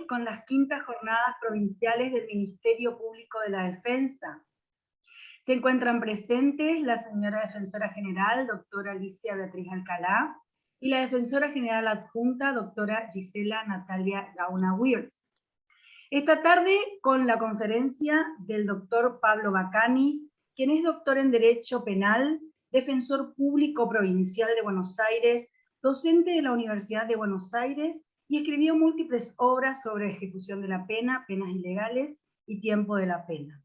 con las quintas jornadas provinciales del Ministerio Público de la Defensa. Se encuentran presentes la señora Defensora General, doctora Alicia Beatriz Alcalá, y la Defensora General Adjunta, doctora Gisela Natalia Gauna Wirtz. Esta tarde, con la conferencia del doctor Pablo Bacani, quien es doctor en Derecho Penal, defensor público provincial de Buenos Aires, docente de la Universidad de Buenos Aires, y escribió múltiples obras sobre ejecución de la pena, penas ilegales y tiempo de la pena.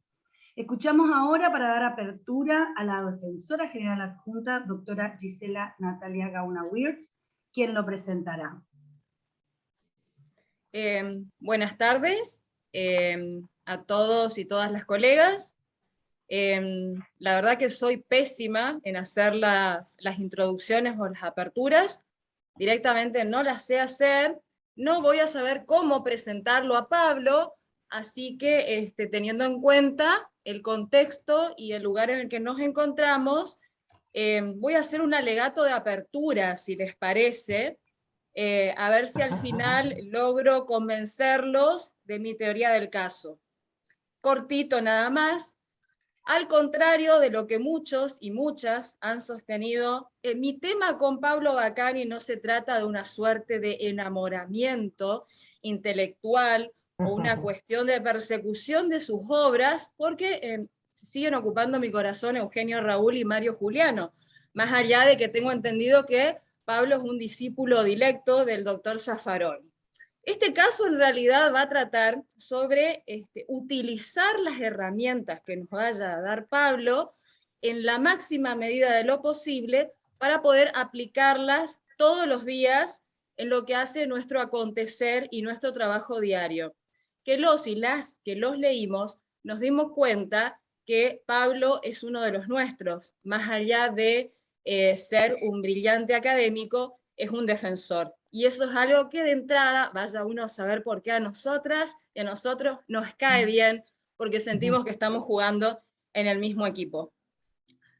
Escuchamos ahora, para dar apertura, a la Defensora General Adjunta, doctora Gisela Natalia Gauna Wirtz, quien lo presentará. Buenas tardes a todos y todas las colegas. La verdad que soy pésima en hacer las introducciones o las aperturas. Directamente no las sé hacer. No voy a saber cómo presentarlo a Pablo, así que teniendo en cuenta el contexto y el lugar en el que nos encontramos, voy a hacer un alegato de apertura, si les parece, a ver si al final logro convencerlos de mi teoría del caso. Cortito nada más. Al contrario de lo que muchos y muchas han sostenido, mi tema con Pablo Bacani no se trata de una suerte de enamoramiento intelectual o una cuestión de persecución de sus obras, porque siguen ocupando mi corazón Eugenio Raúl y Mario Juliano, más allá de que tengo entendido que Pablo es un discípulo directo del doctor Zaffaroni. Este caso en realidad va a tratar sobre utilizar las herramientas que nos vaya a dar Pablo en la máxima medida de lo posible para poder aplicarlas todos los días en lo que hace nuestro acontecer y nuestro trabajo diario. Que los y las que los leímos nos dimos cuenta que Pablo es uno de los nuestros, más allá de ser un brillante académico, es un defensor. Y eso es algo que de entrada, vaya uno a saber por qué a nosotras y a nosotros nos cae bien, porque sentimos que estamos jugando en el mismo equipo.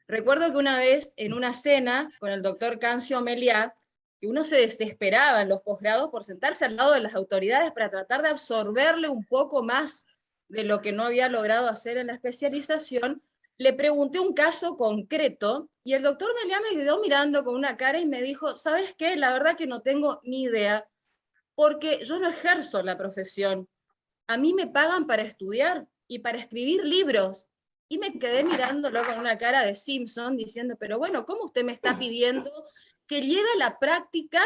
Recuerdo que una vez en una cena con el doctor Cancio Meliá, que uno se desesperaba en los posgrados por sentarse al lado de las autoridades para tratar de absorberle un poco más de lo que no había logrado hacer en la especialización, le pregunté un caso concreto y el doctor Meliá me quedó mirando con una cara y me dijo, ¿sabes qué? La verdad que no tengo ni idea, porque yo no ejerzo la profesión. A mí me pagan para estudiar y para escribir libros. Y me quedé mirándolo con una cara de Simpson diciendo, pero bueno, ¿cómo usted me está pidiendo que lleve a la práctica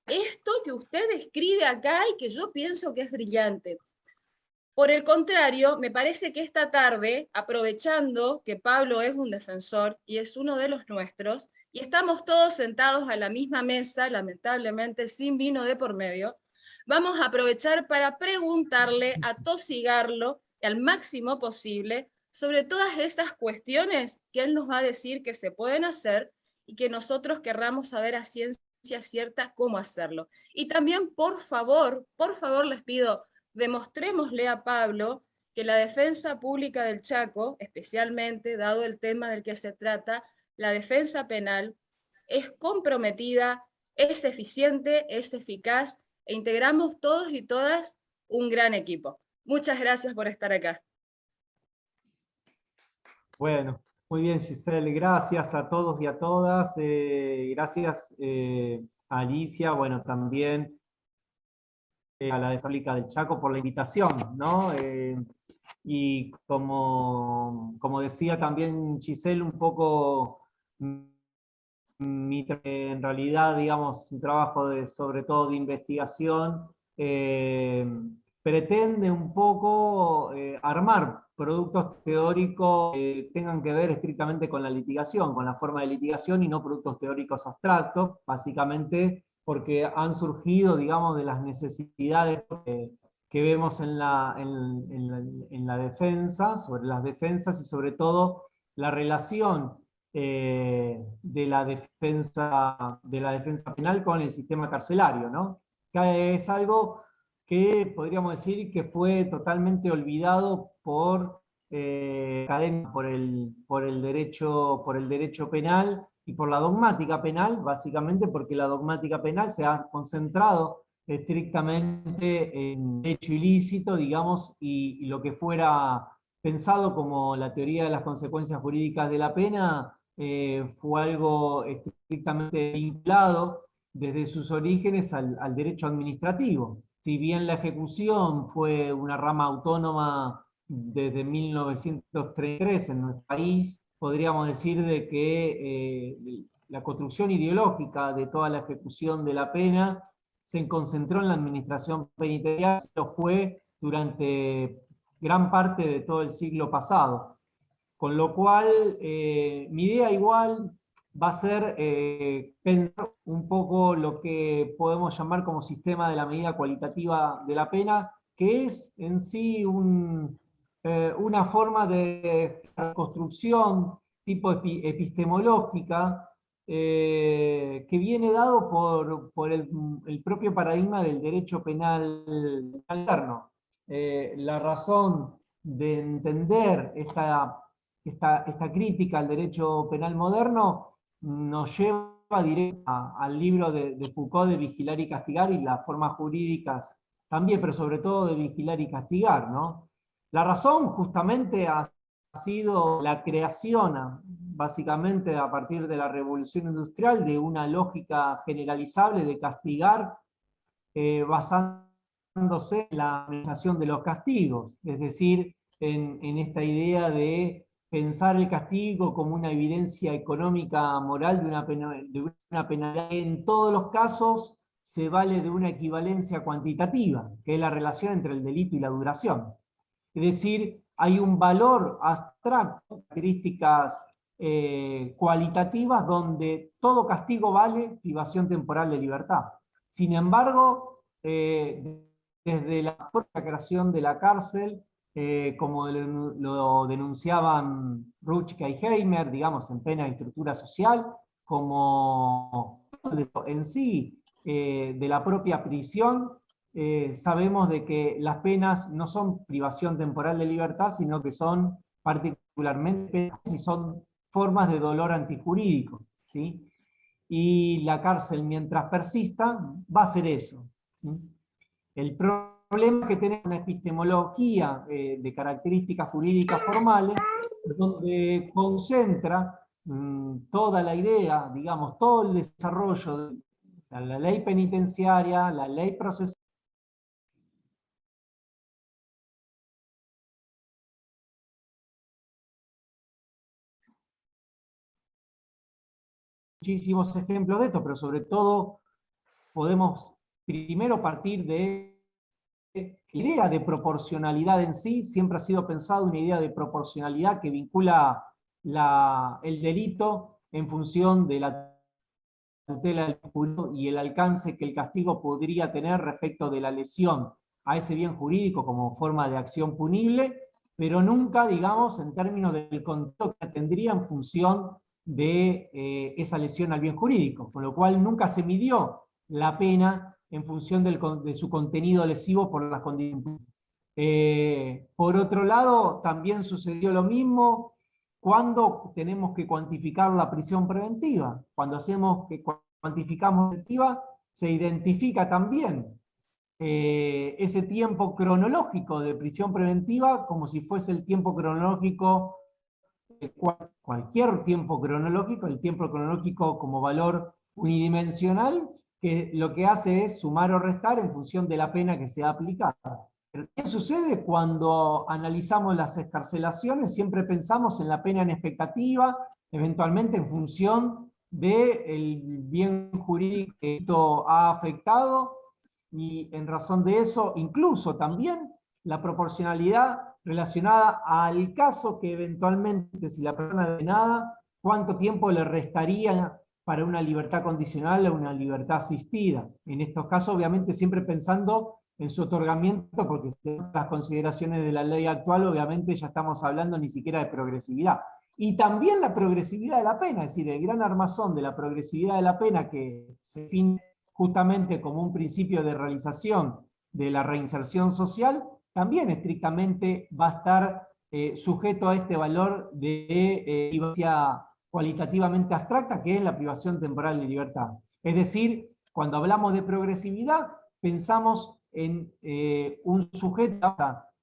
esto que usted escribe acá y que yo pienso que es brillante? Por el contrario, me parece que esta tarde, aprovechando que Pablo es un defensor y es uno de los nuestros, y estamos todos sentados a la misma mesa, lamentablemente sin vino de por medio, vamos a aprovechar para preguntarle, atosigarlo al máximo posible sobre todas esas cuestiones que él nos va a decir que se pueden hacer y que nosotros querramos saber a ciencia cierta cómo hacerlo. Y también, por favor les pido, demostrémosle a Pablo que la defensa pública del Chaco, especialmente dado el tema del que se trata, la defensa penal, es comprometida, es eficiente, es eficaz, e integramos todos y todas un gran equipo. Muchas gracias por estar acá. Bueno, muy bien, Giselle, gracias a todos y a todas. Gracias a Alicia, bueno, también a la Defensa del Chaco por la invitación, ¿no? Y como decía también Giselle, un poco en realidad, digamos, un trabajo sobre todo de investigación, pretende un poco armar productos teóricos que tengan que ver estrictamente con la litigación, con la forma de litigación y no productos teóricos abstractos, básicamente porque han surgido, digamos, de las necesidades que vemos en la defensa, sobre las defensas y sobre todo la relación de la defensa penal con el sistema carcelario, ¿no? Que es algo que podríamos decir que fue totalmente olvidado por por el derecho penal y por la dogmática penal, básicamente porque la dogmática penal se ha concentrado estrictamente en hecho ilícito, digamos, y lo que fuera pensado como la teoría de las consecuencias jurídicas de la pena fue algo estrictamente vinculado desde sus orígenes al derecho administrativo. Si bien la ejecución fue una rama autónoma desde 1933 en nuestro país, podríamos decir de que la construcción ideológica de toda la ejecución de la pena se concentró en la administración penitenciaria, lo fue durante gran parte de todo el siglo pasado. Con lo cual, mi idea igual va a ser pensar un poco lo que podemos llamar como sistema de la medida cualitativa de la pena, que es en sí una forma de construcción tipo epistemológica que viene dado por el propio paradigma del derecho penal alterno. La razón de entender esta crítica al derecho penal moderno nos lleva directo al libro de Foucault de Vigilar y Castigar y las formas jurídicas también, pero sobre todo de vigilar y castigar, ¿no? La razón justamente ha sido la creación, básicamente a partir de la revolución industrial, de una lógica generalizable de castigar basándose en la organización de los castigos, es decir, en esta idea de pensar el castigo como una evidencia económica moral de una penalidad. En todos los casos se vale de una equivalencia cuantitativa, que es la relación entre el delito y la duración. Es decir, hay un valor abstracto, características cualitativas, donde todo castigo vale privación temporal de libertad. Sin embargo, desde la propia creación de la cárcel, como lo denunciaban Rutschke y Heimer, digamos, en Pena y Estructura Social, como en sí de la propia prisión, sabemos de que las penas no son privación temporal de libertad, sino que son particularmente penas y son formas de dolor antijurídico, ¿sí? Y la cárcel, mientras persista, va a ser eso, ¿sí? El problema que tenemos una epistemología de características jurídicas formales, donde concentra toda la idea, digamos, todo el desarrollo de la ley penitenciaria, la ley procesal, muchísimos ejemplos de esto, pero sobre todo podemos primero partir de la idea de proporcionalidad en sí. Siempre ha sido pensada una idea de proporcionalidad que vincula el delito en función de la tutela del jurídico y el alcance que el castigo podría tener respecto de la lesión a ese bien jurídico como forma de acción punible, pero nunca, digamos, en términos del contexto que tendría en función de esa lesión al bien jurídico, con lo cual nunca se midió la pena en función de su contenido lesivo por las condiciones. Por otro lado, también sucedió lo mismo cuando tenemos que cuantificar la prisión preventiva. Cuando cuantificamos preventiva, se identifica también ese tiempo cronológico de prisión preventiva como si fuese el tiempo cronológico, cualquier tiempo cronológico, el tiempo cronológico como valor unidimensional, que lo que hace es sumar o restar en función de la pena que sea aplicada. Pero ¿qué sucede cuando analizamos las excarcelaciones? Siempre pensamos en la pena en expectativa, eventualmente en función del bien jurídico que esto ha afectado, y en razón de eso, incluso también la proporcionalidad relacionada al caso que eventualmente, si la persona es condenada, cuánto tiempo le restaría para una libertad condicional o una libertad asistida. En estos casos, obviamente, siempre pensando en su otorgamiento, porque las consideraciones de la ley actual, obviamente, ya estamos hablando ni siquiera de progresividad. Y también la progresividad de la pena, es decir, el gran armazón de la progresividad de la pena, que se define justamente como un principio de realización de la reinserción social, también estrictamente va a estar sujeto a este valor de privacidad cualitativamente abstracta, que es la privación temporal de libertad. Es decir, cuando hablamos de progresividad, pensamos en un sujeto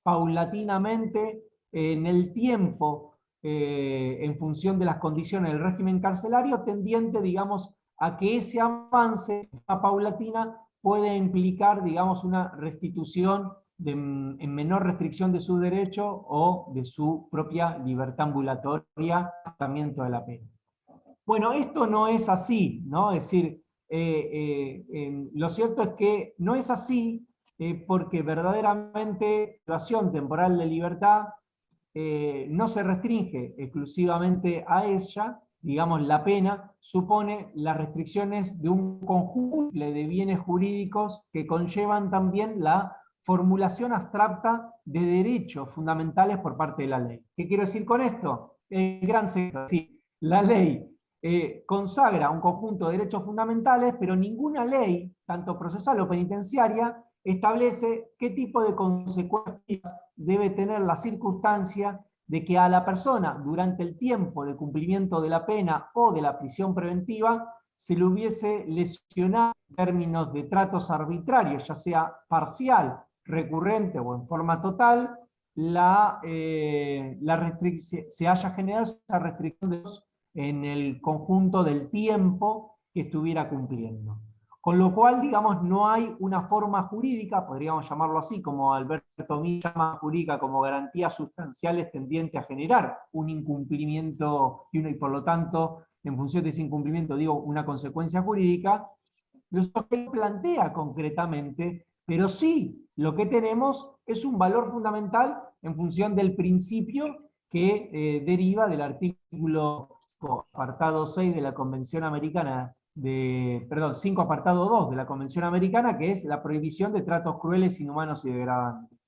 paulatinamente en el tiempo, en función de las condiciones del régimen carcelario, tendiente, digamos, a que ese avance paulatina puede implicar, digamos, una restitución en menor restricción de su derecho o de su propia libertad ambulatoria, tratamiento de la pena. Bueno, esto no es así, ¿no? Es decir, lo cierto es que no es así porque verdaderamente la privación temporal de libertad no se restringe exclusivamente a ella, digamos, la pena supone las restricciones de un conjunto de bienes jurídicos que conllevan también la formulación abstracta de derechos fundamentales por parte de la ley. ¿Qué quiero decir con esto? El gran secreto, sí, la ley consagra un conjunto de derechos fundamentales, pero ninguna ley, tanto procesal o penitenciaria, establece qué tipo de consecuencias debe tener la circunstancia de que a la persona, durante el tiempo de cumplimiento de la pena o de la prisión preventiva, se le hubiese lesionado en términos de tratos arbitrarios, ya sea parcial, recurrente o en forma total, se haya generado esa restricción en el conjunto del tiempo que estuviera cumpliendo. Con lo cual, digamos, no hay una forma jurídica, podríamos llamarlo así, como Alberto Mill llama jurídica como garantías sustanciales tendientes a generar un incumplimiento y por lo tanto, en función de ese incumplimiento, digo, una consecuencia jurídica. Eso que plantea concretamente, pero sí, lo que tenemos es un valor fundamental en función del principio que deriva del artículo apartado 6 de la Convención Americana, perdón, 5 apartado 2 de la Convención Americana, que es la prohibición de tratos crueles, inhumanos y degradantes.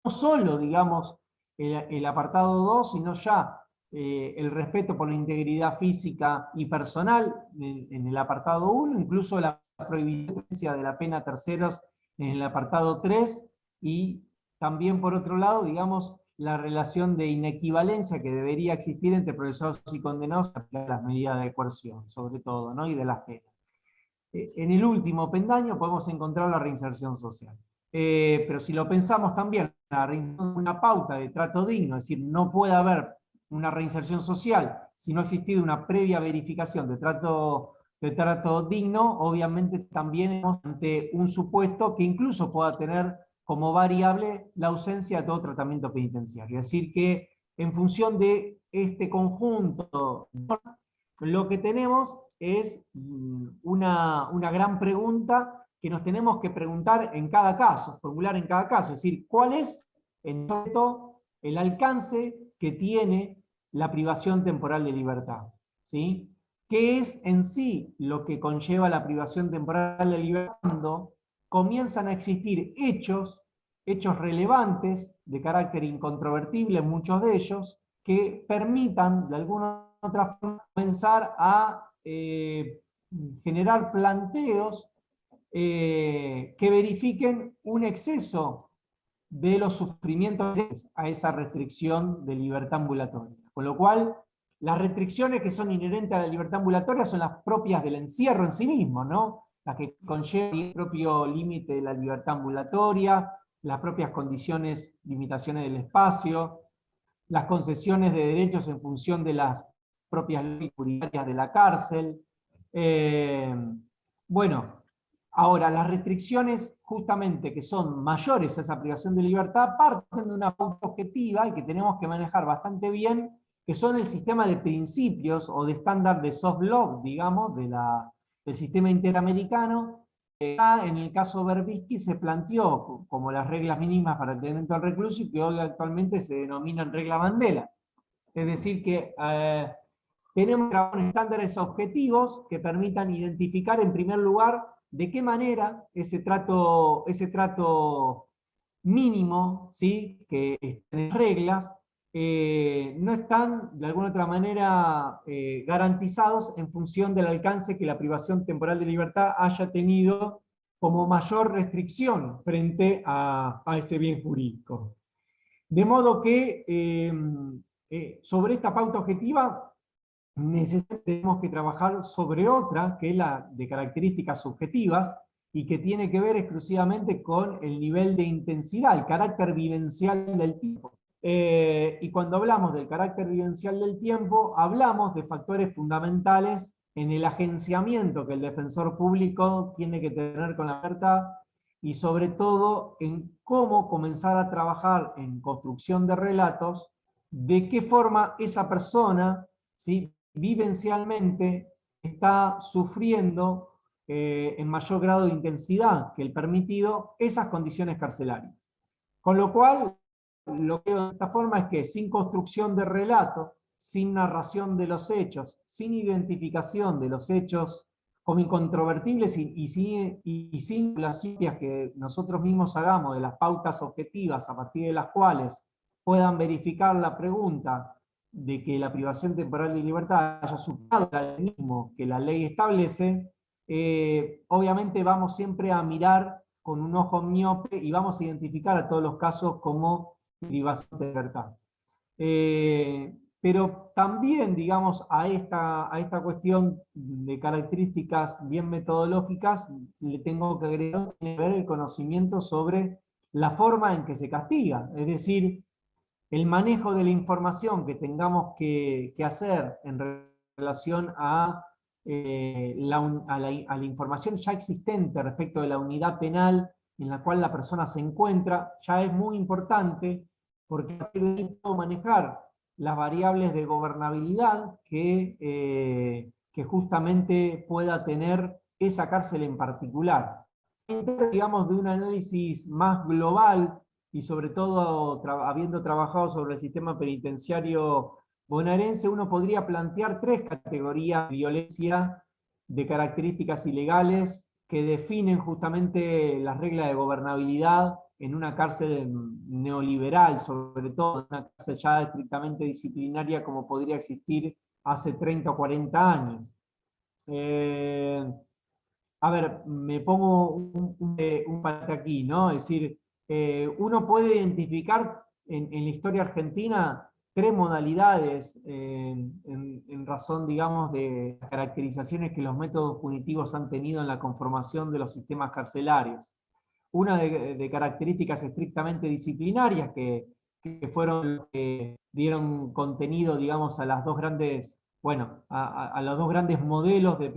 No solo, digamos, el apartado 2, sino ya el respeto por la integridad física y personal en el apartado 1, incluso la prohibición de la pena a terceros en el apartado 3, y también por otro lado, digamos, la relación de inequivalencia que debería existir entre procesados y condenados a las medidas de coerción, sobre todo, ¿no? Y de las penas. En el último pendaño podemos encontrar la reinserción social. Pero si lo pensamos también, una pauta de trato digno, es decir, no puede haber una reinserción social si no ha existido una previa verificación de trato digno, obviamente también ante un supuesto que incluso pueda tener como variable la ausencia de todo tratamiento penitenciario. Es decir, que en función de este conjunto, lo que tenemos es una gran pregunta que nos tenemos que preguntar en cada caso, formular en cada caso, es decir, ¿cuál es en todo el alcance que tiene la privación temporal de libertad? ¿Sí? ¿Qué es en sí lo que conlleva la privación temporal de libertad cuando comienzan a existir hechos relevantes, de carácter incontrovertible, muchos de ellos, que permitan de alguna u otra forma comenzar a generar planteos que verifiquen un exceso de los sufrimientos a esa restricción de libertad ambulatoria? Con lo cual, las restricciones que son inherentes a la libertad ambulatoria son las propias del encierro en sí mismo, ¿no? Las que conllevan el propio límite de la libertad ambulatoria, las propias condiciones, limitaciones del espacio, las concesiones de derechos en función de las propias leyes jurídicas de la cárcel. Bueno, ahora, las restricciones justamente que son mayores a esa privación de libertad parten de una pauta objetiva y que tenemos que manejar bastante bien, que son el sistema de principios o de estándar de soft law, digamos, del sistema interamericano. En el caso Verbitsky se planteó como las reglas mínimas para el tratamiento del recluso y que hoy actualmente se denominan regla Mandela. Es decir que tenemos estándares objetivos que permitan identificar en primer lugar de qué manera ese trato mínimo, ¿sí? Que están reglas, no están de alguna otra manera garantizados en función del alcance que la privación temporal de libertad haya tenido como mayor restricción frente a ese bien jurídico. De modo que sobre esta pauta objetiva necesitamos que trabajar sobre otra, que es la de características subjetivas, y que tiene que ver exclusivamente con el nivel de intensidad, el carácter vivencial del tiempo. Y cuando hablamos del carácter vivencial del tiempo, hablamos de factores fundamentales en el agenciamiento que el defensor público tiene que tener con la libertad y sobre todo en cómo comenzar a trabajar en construcción de relatos, de qué forma esa persona, ¿sí?, vivencialmente está sufriendo en mayor grado de intensidad que el permitido esas condiciones carcelarias. Con lo cual, lo que veo de esta forma es que sin construcción de relato, sin narración de los hechos, sin identificación de los hechos como incontrovertibles y sin las ciencias que nosotros mismos hagamos de las pautas objetivas a partir de las cuales puedan verificar la pregunta de que la privación temporal de libertad haya superado el mismo que la ley establece, obviamente vamos siempre a mirar con un ojo miope y vamos a identificar a todos los casos como privación de libertad. Pero también, digamos, a esta cuestión de características bien metodológicas, le tengo que agregar el conocimiento sobre la forma en que se castiga, es decir, el manejo de la información que tengamos que hacer en relación a la información ya existente respecto de la unidad penal en la cual la persona se encuentra, ya es muy importante, porque a partir de ahí puedo manejar las variables de gobernabilidad que justamente pueda tener esa cárcel en particular. Digamos, de un análisis más global, y sobre todo habiendo trabajado sobre el sistema penitenciario bonaerense, uno podría plantear 3 categorías de violencia de características ilegales que definen justamente las reglas de gobernabilidad en una cárcel neoliberal, sobre todo en una cárcel ya estrictamente disciplinaria como podría existir hace 30 o 40 años. A ver, me pongo un parte aquí, ¿no? Es decir, uno puede identificar en la historia argentina 3 modalidades en razón, digamos, de las caracterizaciones que los métodos punitivos han tenido en la conformación de los sistemas carcelarios. Una de características estrictamente disciplinarias que fueron los que dieron contenido, digamos, a las dos grandes, bueno, a los dos grandes modelos de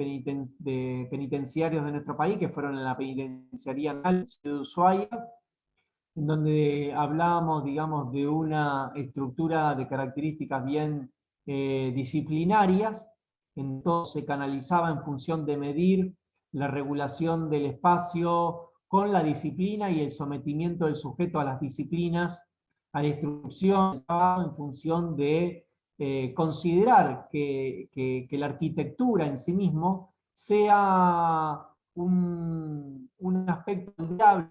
penitenciarios de nuestro país, que fueron en la penitenciaría de Ushuaia, en donde hablábamos, digamos, de una estructura de características bien disciplinarias, entonces se canalizaba en función de medir la regulación del espacio con la disciplina y el sometimiento del sujeto a las disciplinas, a la instrucción, en función de considerar que la arquitectura en sí mismo sea un aspecto viable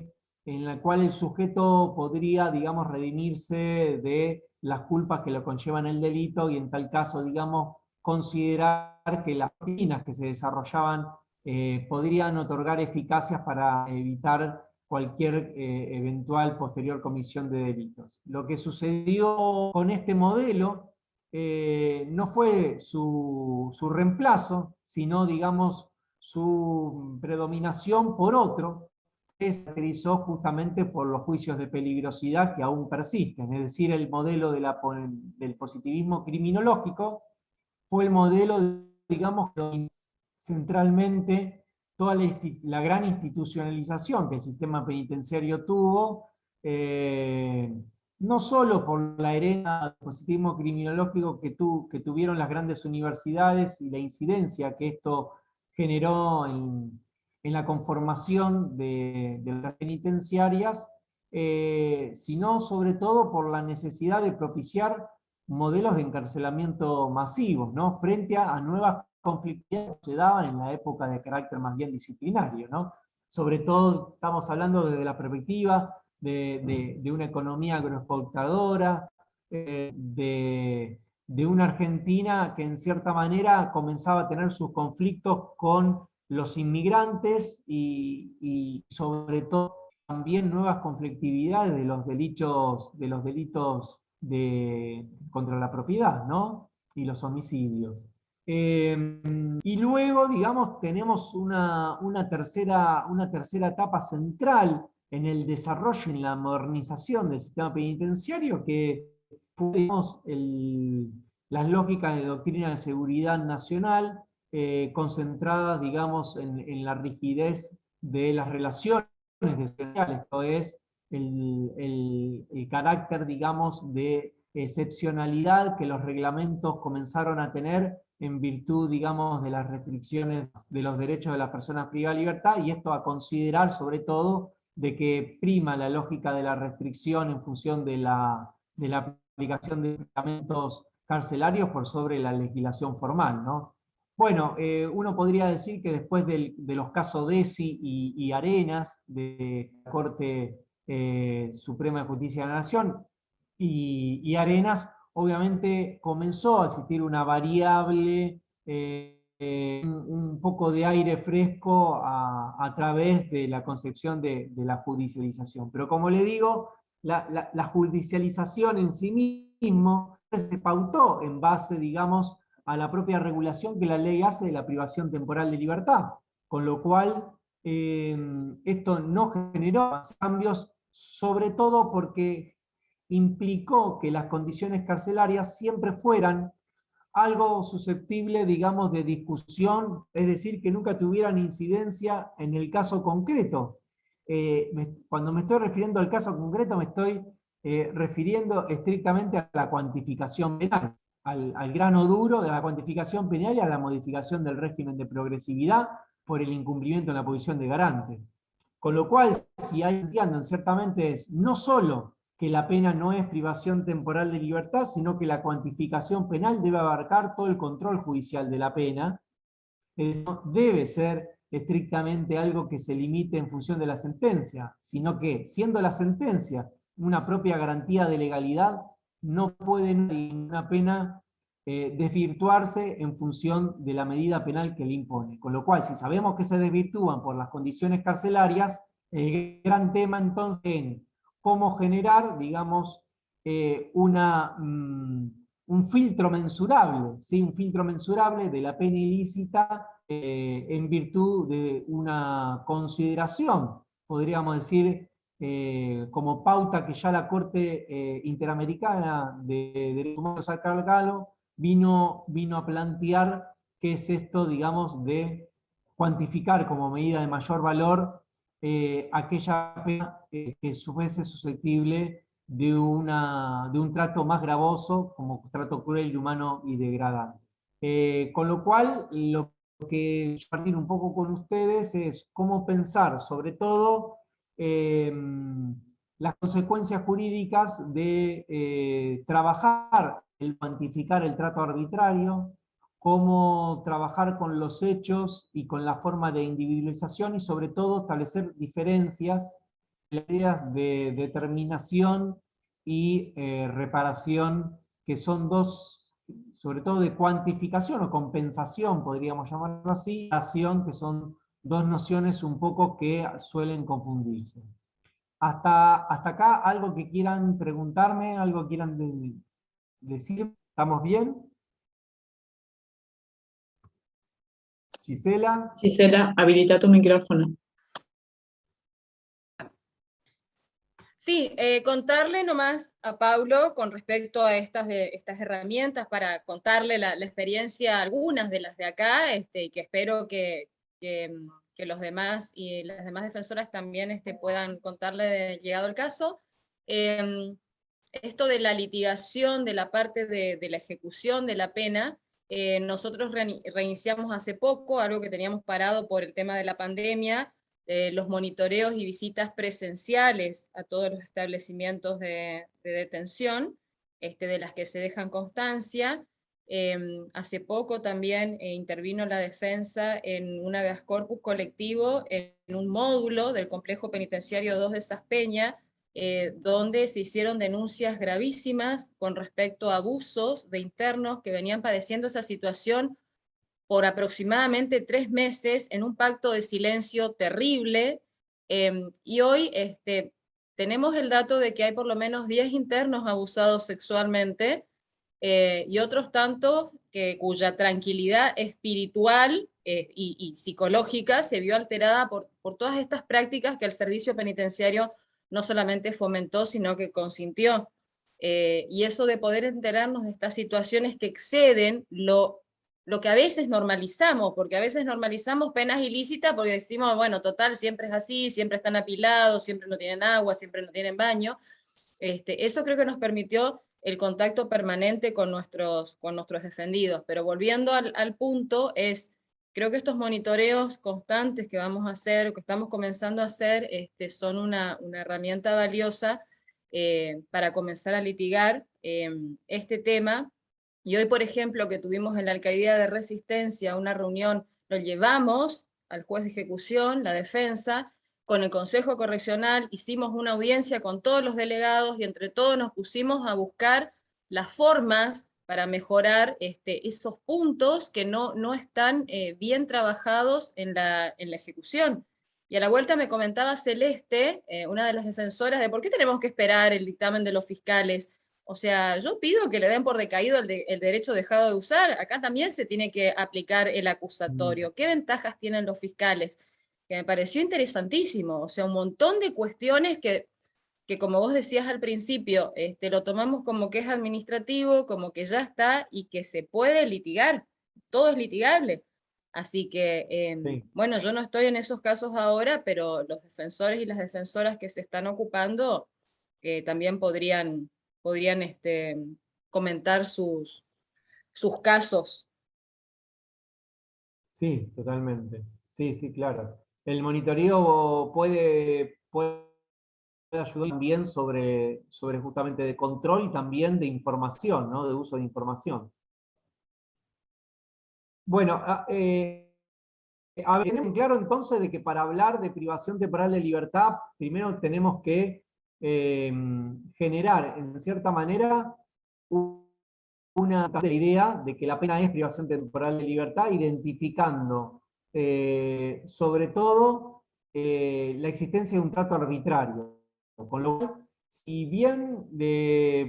en la cual el sujeto podría, digamos, redimirse de las culpas que lo conllevan el delito y en tal caso, digamos, considerar que las penas que se desarrollaban podrían otorgar eficacias para evitar cualquier eventual posterior comisión de delitos. Lo que sucedió con este modelo no fue su reemplazo, sino, digamos, su predominación por otro, que se caracterizó justamente por los juicios de peligrosidad que aún persisten, es decir, el modelo del positivismo criminológico fue el modelo, digamos, centralmente toda la gran institucionalización que el sistema penitenciario tuvo, no solo por la herencia del positivismo criminológico que tuvieron las grandes universidades y la incidencia que esto generó en la conformación de las penitenciarias, sino sobre todo por la necesidad de propiciar modelos de encarcelamiento masivos, ¿no? Frente a nuevas conflictividades que se daban en la época de carácter más bien disciplinario, ¿no? Sobre todo estamos hablando desde la perspectiva de una economía agroexportadora, de una Argentina que en cierta manera comenzaba a tener sus conflictos con los inmigrantes y sobre todo también nuevas conflictividades de los delitos contra la propiedad, ¿no? Y los homicidios. Y luego, digamos, tenemos una tercera etapa central en el desarrollo, en la modernización del sistema penitenciario, que fue, digamos, las lógicas de doctrina de seguridad nacional, concentradas, digamos, en la rigidez de las relaciones sociales, esto es, el carácter, digamos, de excepcionalidad que los reglamentos comenzaron a tener en virtud, digamos, de las restricciones de los derechos de las personas privadas de libertad, y esto a considerar sobre todo de que prima la lógica de la restricción en función de la aplicación de reglamentos carcelarios por sobre la legislación formal, ¿no? Bueno, uno podría decir que después de los casos Desi y Arenas, de la Corte Suprema de Justicia de la Nación, y Arenas, obviamente comenzó a existir una variable, un poco de aire fresco a través de la concepción de la judicialización. Pero como le digo, la judicialización en sí mismo se pautó en base, digamos, a la propia regulación que la ley hace de la privación temporal de libertad, con lo cual esto no generó cambios, sobre todo porque implicó que las condiciones carcelarias siempre fueran algo susceptible, digamos, de discusión, es decir, que nunca tuvieran incidencia en el caso concreto. Cuando me estoy refiriendo al caso concreto, me estoy refiriendo estrictamente a la cuantificación penal, al grano duro de la cuantificación penal y a la modificación del régimen de progresividad por el incumplimiento en la posición de garante. Con lo cual, si hay entienden, ciertamente es no solo que la pena no es privación temporal de libertad, sino que la cuantificación penal debe abarcar todo el control judicial de la pena. Eso debe ser estrictamente algo que se limite en función de la sentencia, sino que, siendo la sentencia una propia garantía de legalidad, no puede una pena desvirtuarse en función de la medida penal que le impone. Con lo cual, si sabemos que se desvirtúan por las condiciones carcelarias, el gran tema entonces es cómo generar, digamos, un filtro mensurable, ¿sí? Un filtro mensurable de la pena ilícita en virtud de una consideración, podríamos decir, como pauta que ya la Corte Interamericana de Derechos Humanos San Carlos Galo vino a plantear qué es esto, digamos, de cuantificar como medida de mayor valor aquella pena que fuese susceptible de un trato más gravoso, como trato cruel, inhumano y degradante. Con lo cual, lo que yo partir un poco con ustedes es cómo pensar, sobre todo, las consecuencias jurídicas de trabajar, el cuantificar el trato arbitrario, cómo trabajar con los hechos y con la forma de individualización y sobre todo establecer diferencias en las ideas de determinación y reparación, que son dos, sobre todo de cuantificación o compensación, podríamos llamarlo así, que son dos nociones un poco que suelen confundirse. Hasta acá, algo que quieran preguntarme, algo que quieran decir, ¿estamos bien? Gisela. Gisela, habilita tu micrófono. Sí, contarle nomás a Paulo con respecto a estas herramientas para contarle la experiencia, algunas de las de acá, y que espero que los demás y las demás defensoras también puedan contarle llegado el caso. Esto de la litigación, de la parte de la ejecución de la pena, nosotros reiniciamos hace poco, algo que teníamos parado por el tema de la pandemia, los monitoreos y visitas presenciales a todos los establecimientos de detención, de las que se dejan constancia. Hace poco también intervino la defensa en un habeas corpus colectivo en un módulo del complejo penitenciario 2 de Saspeña, donde se hicieron denuncias gravísimas con respecto a abusos de internos que venían padeciendo esa situación por aproximadamente 3 meses en un pacto de silencio terrible, y hoy tenemos el dato de que hay por lo menos 10 internos abusados sexualmente, y otros tantos cuya tranquilidad espiritual y psicológica se vio alterada por todas estas prácticas que el servicio penitenciario no solamente fomentó, sino que consintió. Y eso de poder enterarnos de estas situaciones que exceden lo que a veces normalizamos, porque a veces normalizamos penas ilícitas porque decimos, bueno, total, siempre es así, siempre están apilados, siempre no tienen agua, siempre no tienen baño. Eso creo que nos permitió el contacto permanente con nuestros defendidos. Pero volviendo al punto, creo que estos monitoreos constantes que vamos a hacer, que estamos comenzando a hacer, son una herramienta valiosa para comenzar a litigar este tema. Y hoy, por ejemplo, que tuvimos en la Alcaldía de Resistencia una reunión, lo llevamos al juez de ejecución, la defensa, con el Consejo Correccional, hicimos una audiencia con todos los delegados y entre todos nos pusimos a buscar las formas para mejorar esos puntos que no están bien trabajados en la ejecución. Y a la vuelta me comentaba Celeste, una de las defensoras, de por qué tenemos que esperar el dictamen de los fiscales. O sea, yo pido que le den por decaído el derecho dejado de usar. Acá también se tiene que aplicar el acusatorio. ¿Qué ventajas tienen los fiscales? Que me pareció interesantísimo. O sea, un montón de cuestiones que como vos decías al principio, lo tomamos como que es administrativo, como que ya está y que se puede litigar. Todo es litigable. Así que, Sí. bueno, yo no estoy en esos casos ahora, pero los defensores y las defensoras que se están ocupando también podrían comentar sus casos. Sí, totalmente. Sí, sí, claro. El monitoreo puede ayudar también sobre justamente de control y también de información, ¿no? De uso de información. Bueno, a ver, tenemos claro entonces de que para hablar de privación temporal de libertad, primero tenemos que generar, en cierta manera, una idea de que la pena es privación temporal de libertad, identificando sobre todo la existencia de un trato arbitrario. Con lo cual, si bien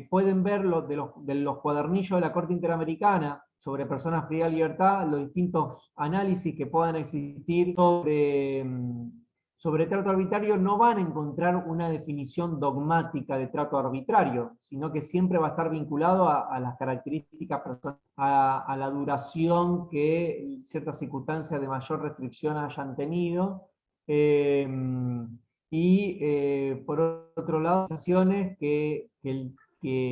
pueden ver de los cuadernillos de la Corte Interamericana sobre personas privadas de libertad, los distintos análisis que puedan existir sobre trato arbitrario, no van a encontrar una definición dogmática de trato arbitrario, sino que siempre va a estar vinculado a las características personales, a la duración que ciertas circunstancias de mayor restricción hayan tenido, por otro lado, que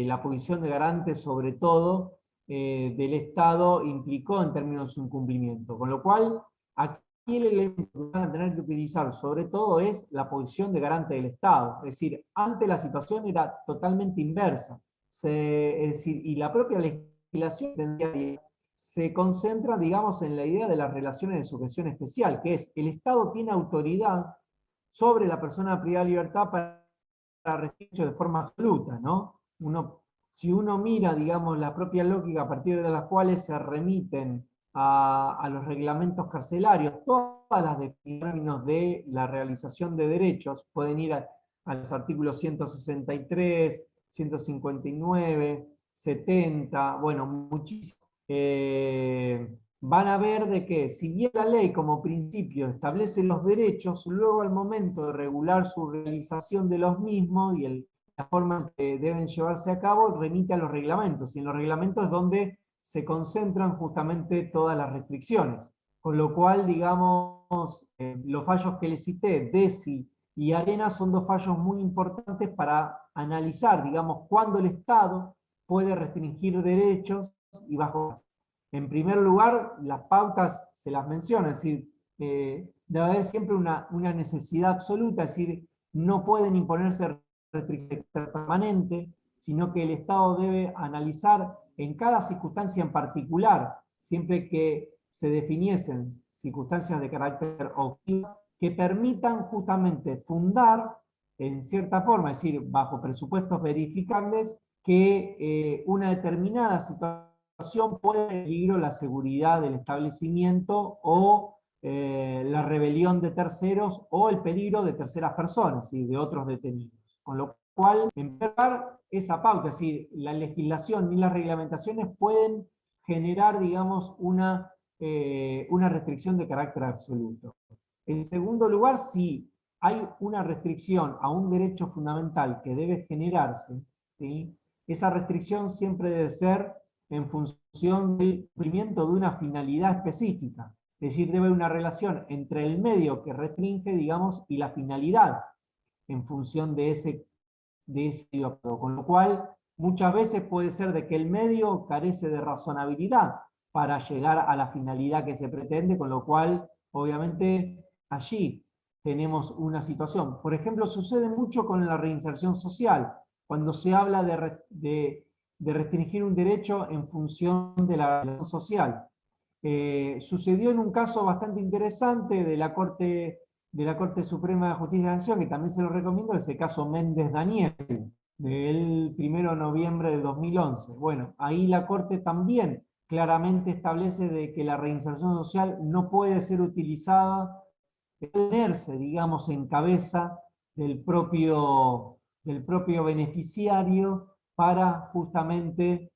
la posición de garante, sobre todo, del Estado implicó en términos de su incumplimiento. Con lo cual, aquí el elemento que van a tener que utilizar sobre todo es la posición de garante del Estado. Es decir, antes la situación era totalmente inversa. Es decir, y la propia legislación se concentra, digamos, en la idea de las relaciones de sujeción especial, que es el Estado tiene autoridad sobre la persona privada de libertad para restringir de forma absoluta, ¿no? Si uno mira, digamos, la propia lógica a partir de las cuales se remiten a los reglamentos carcelarios, todas las definiciones de la realización de derechos pueden ir a los artículos 163, 159, 70, bueno, muchísimos. Van a ver de que, si bien la ley como principio establece los derechos, luego al momento de regular su realización de los mismos y la forma en que deben llevarse a cabo, remite a los reglamentos, y en los reglamentos es donde se concentran justamente todas las restricciones. Con lo cual, digamos, los fallos que les cité, Desi y Arena, son dos fallos muy importantes para analizar, digamos, cuándo el Estado puede restringir derechos y bajo. En primer lugar, las pautas se las menciona, es decir, debe haber siempre una necesidad absoluta, es decir, no pueden imponerse restricciones permanentes, sino que el Estado debe analizar en cada circunstancia en particular, siempre que se definiesen circunstancias de carácter objetivo, que permitan justamente fundar, en cierta forma, es decir, bajo presupuestos verificables, que una determinada situación pone en peligro la seguridad del establecimiento o la rebelión de terceros o el peligro de terceras personas y de otros detenidos. Con lo cual empezar esa pauta, es decir, la legislación ni las reglamentaciones pueden generar, digamos, una restricción de carácter absoluto. En segundo lugar, si hay una restricción a un derecho fundamental que debe generarse, ¿sí? Esa restricción siempre debe ser en función del cumplimiento de una finalidad específica. Es decir, debe haber una relación entre el medio que restringe, digamos, y la finalidad en función de ese medio. Con lo cual, muchas veces puede ser de que el medio carece de razonabilidad para llegar a la finalidad que se pretende, con lo cual, obviamente, allí tenemos una situación. Por ejemplo, sucede mucho con la reinserción social, cuando se habla de restringir un derecho en función de la relación social. Sucedió en un caso bastante interesante de la Corte Suprema de Justicia de la Nación, que también se lo recomiendo, es el caso Méndez Daniel, del 1 de noviembre de 2011. Bueno, ahí la Corte también claramente establece de que la reinserción social no puede ser utilizada, ponerse, digamos, en cabeza del propio beneficiario para justamente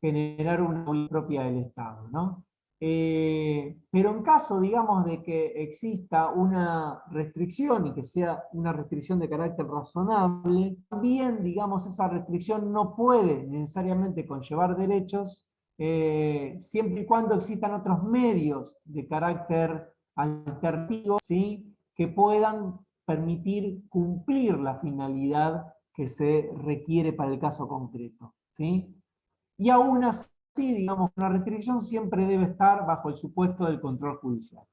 generar una política propia del Estado, ¿no? Pero en caso, digamos, de que exista una restricción y que sea una restricción de carácter razonable, también, digamos, esa restricción no puede necesariamente conllevar derechos, siempre y cuando existan otros medios de carácter alternativo, ¿sí? Que puedan permitir cumplir la finalidad que se requiere para el caso concreto, ¿sí? Y aún así, digamos, una restricción siempre debe estar bajo el supuesto del control judicial.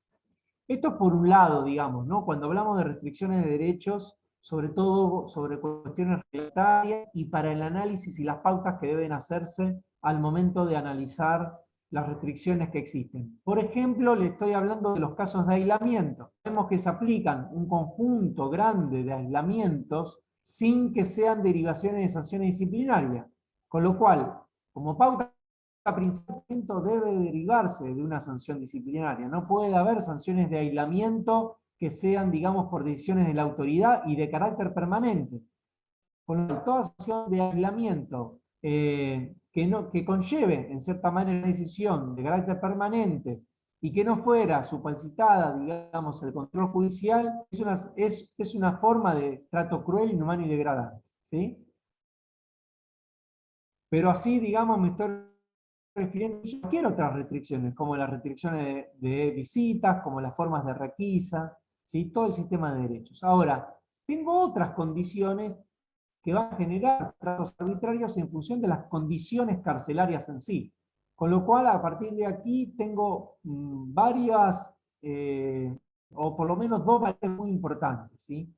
Esto por un lado, digamos, ¿no? Cuando hablamos de restricciones de derechos, sobre todo sobre cuestiones reglamentarias y para el análisis y las pautas que deben hacerse al momento de analizar las restricciones que existen. Por ejemplo, le estoy hablando de los casos de aislamiento. Vemos que se aplican un conjunto grande de aislamientos sin que sean derivaciones de sanciones disciplinarias. Con lo cual, como pauta principal debe derivarse de una sanción disciplinaria. No puede haber sanciones de aislamiento que sean, digamos, por decisiones de la autoridad y de carácter permanente. Con lo cual, toda sanción de aislamiento que conlleve, en cierta manera, una decisión de carácter permanente y que no fuera supeditada, digamos, el control judicial, es una forma de trato cruel, inhumano y degradante, ¿sí? Pero así, digamos, me estoy refiriendo a cualquier otras restricciones, como las restricciones de visitas, como las formas de requisa, ¿sí? Todo el sistema de derechos. Ahora, tengo otras condiciones que van a generar tratos arbitrarios en función de las condiciones carcelarias en sí. Con lo cual, a partir de aquí, tengo varias, o por lo menos dos variables muy importantes, ¿sí?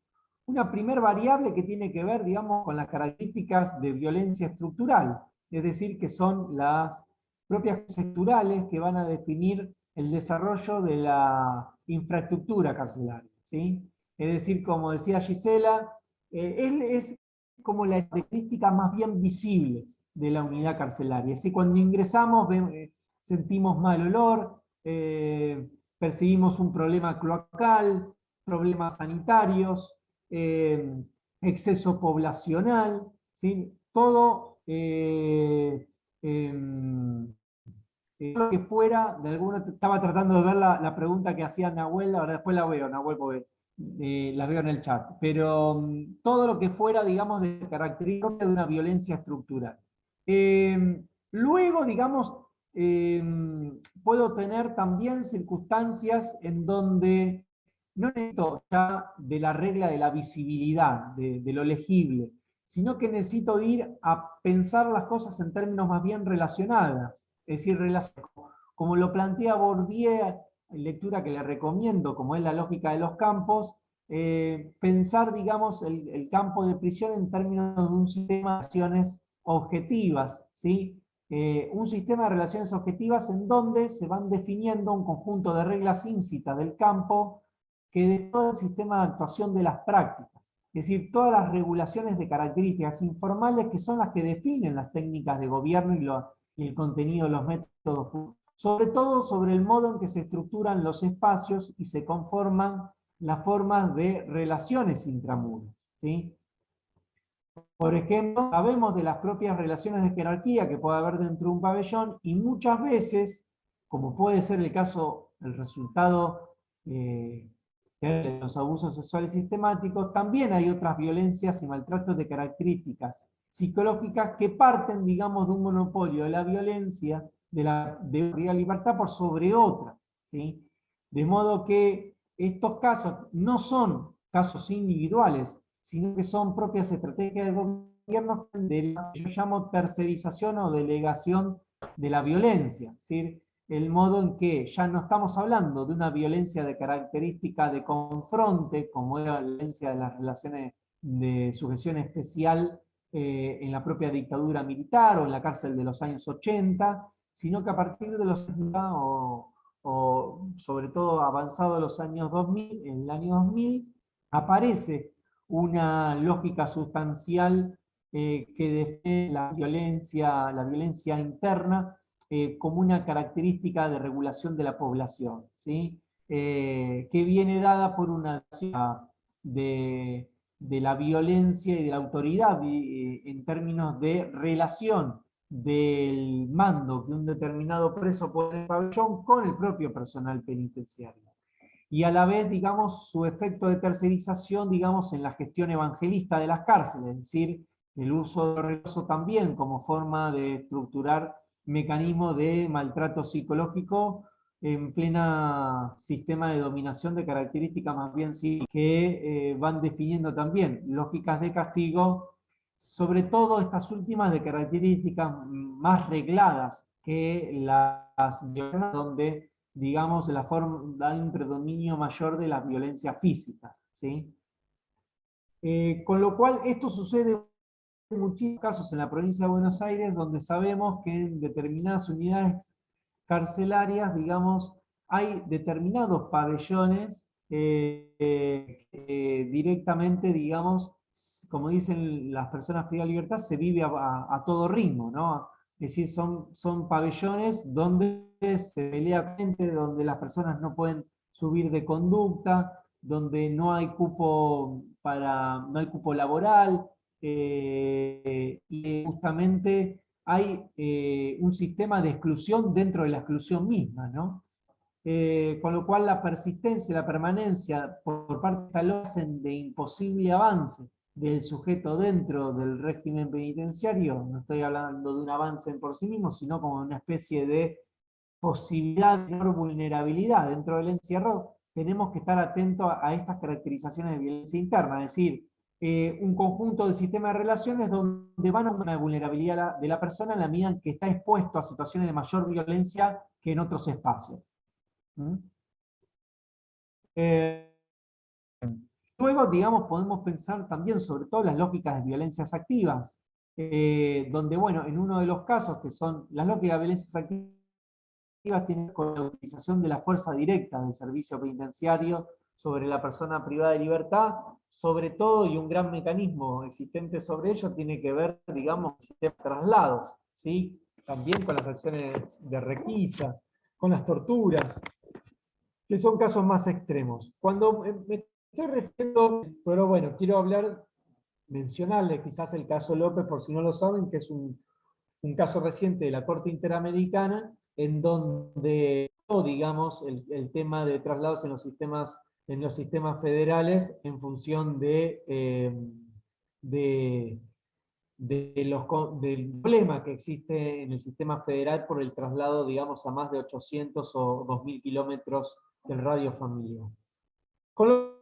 Una primera variable que tiene que ver, digamos, con las características de violencia estructural, es decir, que son las propias estructurales que van a definir el desarrollo de la infraestructura carcelaria, ¿sí? Es decir, como decía Gisela, es como las características más bien visibles de la unidad carcelaria. Si cuando ingresamos sentimos mal olor, percibimos un problema cloacal, problemas sanitarios, exceso poblacional, ¿sí? Todo lo que fuera, de alguna, estaba tratando de ver la pregunta que hacía Nahuel, ahora después la veo, Nahuel, porque las veo en el chat, pero todo lo que fuera, digamos, de característica de una violencia estructural. Luego, digamos, puedo tener también circunstancias en donde no necesito ya de la regla de la visibilidad, de lo legible, sino que necesito ir a pensar las cosas en términos más bien relacionadas, es decir, como lo plantea Bourdieu, lectura que le recomiendo, como es la lógica de los campos, pensar, digamos, el campo de prisión en términos de un sistema de relaciones objetivas, ¿sí? Un sistema de relaciones objetivas en donde se van definiendo un conjunto de reglas íncitas del campo que de todo el sistema de actuación de las prácticas. Es decir, todas las regulaciones de características informales que son las que definen las técnicas de gobierno y el contenido de los métodos, sobre todo sobre el modo en que se estructuran los espacios y se conforman las formas de relaciones intramuros, ¿sí? Por ejemplo, sabemos de las propias relaciones de jerarquía que puede haber dentro de un pabellón y muchas veces, como puede ser el caso, el resultado de los abusos sexuales sistemáticos, también hay otras violencias y maltratos de características psicológicas que parten, digamos, de un monopolio de la violencia, de la libertad por sobre otra, ¿sí? De modo que estos casos no son casos individuales, sino que son propias estrategias de gobierno de la que yo llamo tercerización o delegación de la violencia, es decir, el modo en que ya no estamos hablando de una violencia de característica de confronte, como era la violencia de las relaciones de sujeción especial en la propia dictadura militar o en la cárcel de los años 80, sino que a partir de los 70 o sobre todo avanzado de los años 2000, en el año 2000, aparece una lógica sustancial que define la violencia interna como una característica de regulación de la población, ¿sí? Que viene dada por una de la violencia y de la autoridad en términos de relación del mando que un determinado preso puede tener en el pabellón con el propio personal penitenciario. Y a la vez, digamos, su efecto de tercerización, digamos, en la gestión evangelista de las cárceles, es decir, el uso del religioso también como forma de estructurar mecanismos de maltrato psicológico en plena sistema de dominación de características más bien sí, que van definiendo también lógicas de castigo, sobre todo estas últimas de características más regladas que las violencias donde digamos, hay un predominio mayor de las violencias físicas, ¿sí? Con lo cual, esto sucede en muchísimos casos en la provincia de Buenos Aires, donde sabemos que en determinadas unidades carcelarias, digamos, hay determinados pabellones directamente, digamos, como dicen las personas privadas de libertad, se vive a todo ritmo, ¿no? Es decir, son pabellones donde se pelea gente, donde las personas no pueden subir de conducta, donde no hay cupo no hay cupo laboral, y justamente hay un sistema de exclusión dentro de la exclusión misma, ¿no? Con lo cual la persistencia, la permanencia por parte de esta ley hacen de imposible avance del sujeto dentro del régimen penitenciario, no estoy hablando de un avance en por sí mismo, sino como una especie de posibilidad de menor vulnerabilidad dentro del encierro, tenemos que estar atentos a estas caracterizaciones de violencia interna, es decir, un conjunto de sistemas de relaciones donde van a una vulnerabilidad de la persona en la medida en que está expuesto a situaciones de mayor violencia que en otros espacios. ¿Mm? Luego, digamos, podemos pensar también sobre todo las lógicas de violencias activas, donde, bueno, en uno de los casos que son las lógicas de violencias activas tienen que ver con la utilización de la fuerza directa del servicio penitenciario sobre la persona privada de libertad, sobre todo, y un gran mecanismo existente sobre ello tiene que ver, digamos, con el sistema de traslados, ¿sí? También con las acciones de requisa, con las torturas, que son casos más extremos. Cuando me estoy refiriendo, pero bueno, quiero mencionarles quizás el caso López, por si no lo saben, que es un caso reciente de la Corte Interamericana, en donde, digamos, el tema de traslados en los sistemas federales en función del problema que existe en el sistema federal por el traslado, digamos, a más de 800 o 2000 kilómetros del radio familiar. Con lo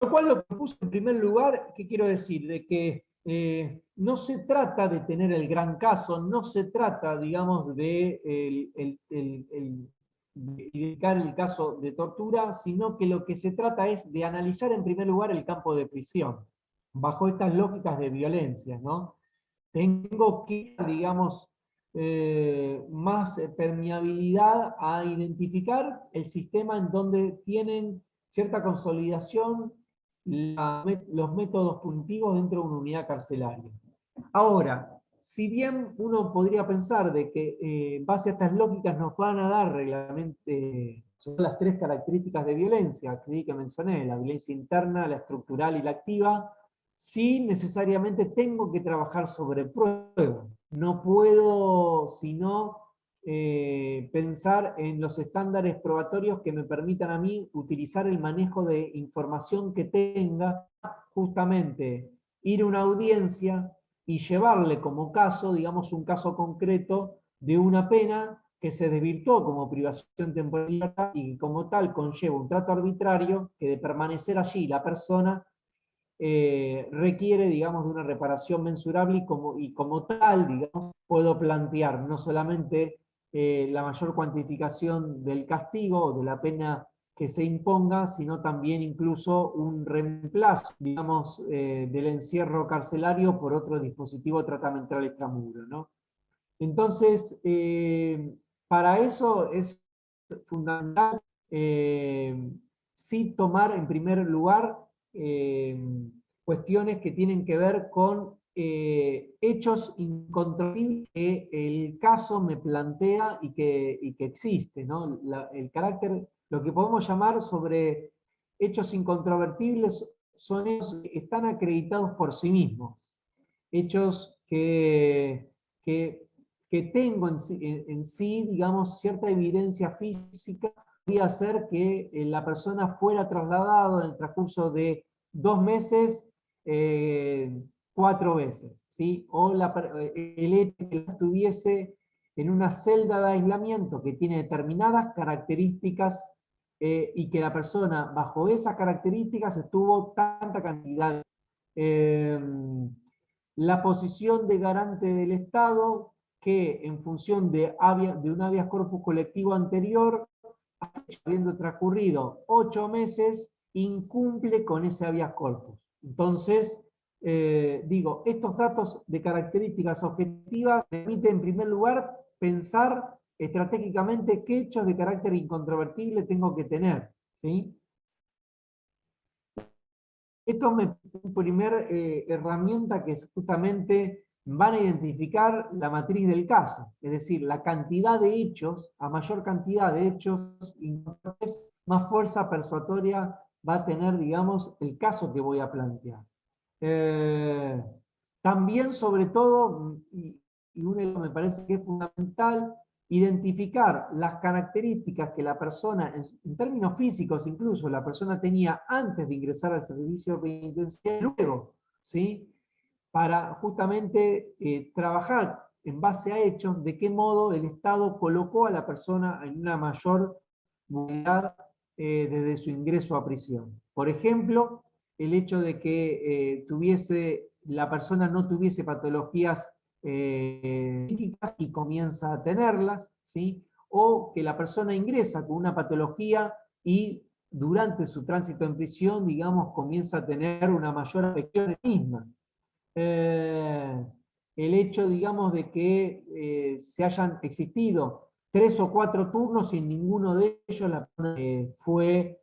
cual lo puse en primer lugar, ¿qué quiero decir? De que no se trata de tener el gran caso, no se trata, digamos, de identificar el caso de tortura, sino que lo que se trata es de analizar en primer lugar el campo de prisión, bajo estas lógicas de violencia, ¿no? Tengo que, digamos, más permeabilidad a identificar el sistema en donde tienen cierta consolidación los métodos punitivos dentro de una unidad carcelaria. Ahora, si bien uno podría pensar de que en base a estas lógicas nos van a dar reglamento, son las tres características de violencia que mencioné, la violencia interna, la estructural y la activa, sí necesariamente tengo que trabajar sobre prueba. No puedo, sino pensar en los estándares probatorios que me permitan a mí utilizar el manejo de información que tenga, justamente ir a una audiencia y llevarle como caso, digamos, un caso concreto de una pena que se desvirtuó como privación temporal y como tal conlleva un trato arbitrario que de permanecer allí la persona requiere, digamos, de una reparación mensurable y como tal, digamos, puedo plantear no solamente la mayor cuantificación del castigo o de la pena que se imponga, sino también incluso un reemplazo, digamos, del encierro carcelario por otro dispositivo tratamental extramuro, ¿no? Entonces, para eso es fundamental sí tomar en primer lugar cuestiones que tienen que ver con hechos incontrovertibles que el caso me plantea y que existe, ¿no? El carácter, lo que podemos llamar sobre hechos incontrovertibles son hechos que están acreditados por sí mismos, hechos que tengo en sí, digamos, cierta evidencia física, podría hacer que la persona fuera trasladado en el transcurso de 2 meses, 4 veces, ¿sí? O el hecho de que estuviese en una celda de aislamiento que tiene determinadas características y que la persona bajo esas características estuvo tanta cantidad. La posición de garante del Estado que en función de un habeas corpus colectivo anterior, habiendo transcurrido 8 meses, incumple con ese habeas corpus. Entonces, digo, estos datos de características objetivas permiten en primer lugar pensar estratégicamente qué hechos de carácter incontrovertible tengo que tener, ¿sí? Esto es una primera herramienta que es justamente van a identificar la matriz del caso, es decir, la cantidad de hechos, a mayor cantidad de hechos, más fuerza persuatoria va a tener, digamos, el caso que voy a plantear. También, sobre todo, y uno me parece que es fundamental, identificar las características que la persona, en términos físicos incluso, la persona tenía antes de ingresar al servicio penitenciario, luego, ¿sí? Para justamente trabajar en base a hechos de qué modo el Estado colocó a la persona en una mayor movilidad desde su ingreso a prisión. Por ejemplo, el hecho de que la persona no tuviese patologías y comienza a tenerlas, ¿sí? O que la persona ingresa con una patología y durante su tránsito en prisión, digamos, comienza a tener una mayor afección misma. El hecho, digamos, de que se hayan existido 3 o 4 turnos y en ninguno de ellos fue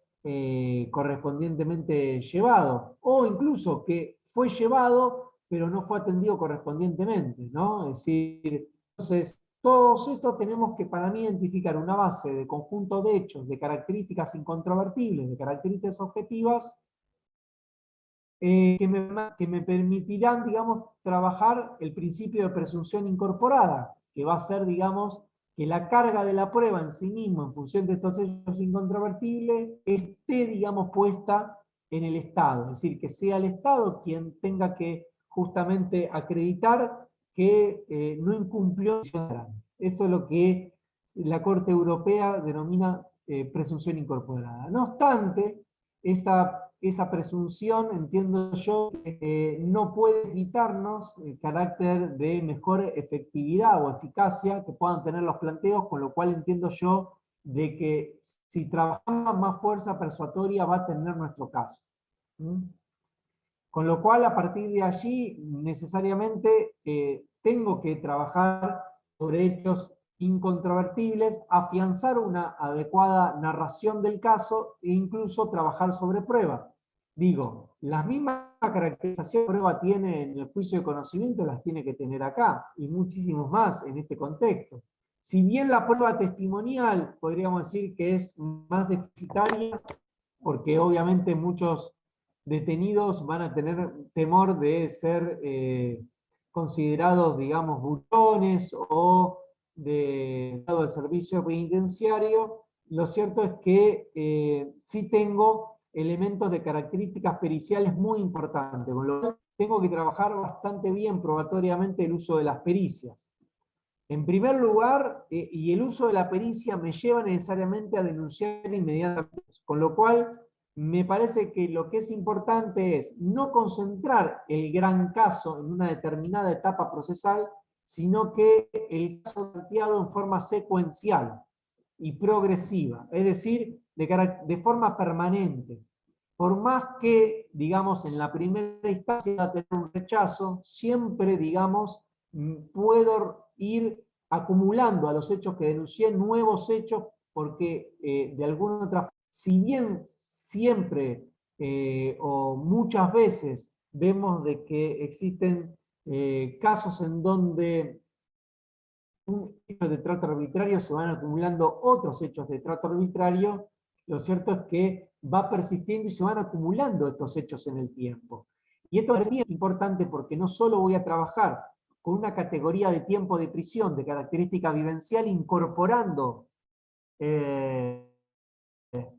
correspondientemente llevado, o incluso que fue llevado pero no fue atendido correspondientemente, ¿no? Es decir, entonces, todos estos tenemos que, para mí, identificar una base de conjunto de hechos, de características incontrovertibles, de características objetivas, que me permitirán, digamos, trabajar el principio de presunción incorporada, que va a ser, digamos, que la carga de la prueba en sí mismo, en función de estos hechos incontrovertibles, esté, digamos, puesta en el Estado. Es decir, que sea el Estado quien tenga que justamente acreditar que no incumplió. Eso es lo que la Corte Europea denomina presunción incorporada. No obstante, esa presunción, entiendo yo, no puede quitarnos el carácter de mejor efectividad o eficacia que puedan tener los planteos, con lo cual entiendo yo de que si trabajamos más fuerza persuatoria va a tener nuestro caso. ¿Mm? Con lo cual, a partir de allí, necesariamente tengo que trabajar sobre hechos incontrovertibles, afianzar una adecuada narración del caso e incluso trabajar sobre prueba. Digo, las mismas caracterizaciones que prueba tiene en el juicio de conocimiento las tiene que tener acá, y muchísimos más en este contexto. Si bien la prueba testimonial podríamos decir que es más deficitaria, porque obviamente muchos detenidos van a tener temor de ser considerados, digamos, buchones o del servicio penitenciario. Lo cierto es que sí tengo elementos de características periciales muy importantes, con lo cual tengo que trabajar bastante bien probatoriamente el uso de las pericias. En primer lugar, y el uso de la pericia me lleva necesariamente a denunciar inmediatamente, con lo cual me parece que lo que es importante es no concentrar el gran caso en una determinada etapa procesal, sino que el caso planteado en forma secuencial y progresiva, es decir, de forma permanente. Por más que, digamos, en la primera instancia tener un rechazo, siempre, digamos, puedo ir acumulando a los hechos que denuncié nuevos hechos, porque de alguna otra forma, si bien siempre o muchas veces vemos de que existen casos en donde un hecho de trato arbitrario se van acumulando otros hechos de trato arbitrario, lo cierto es que va persistiendo y se van acumulando estos hechos en el tiempo. Y esto es importante porque no solo voy a trabajar con una categoría de tiempo de prisión de característica vivencial, incorporando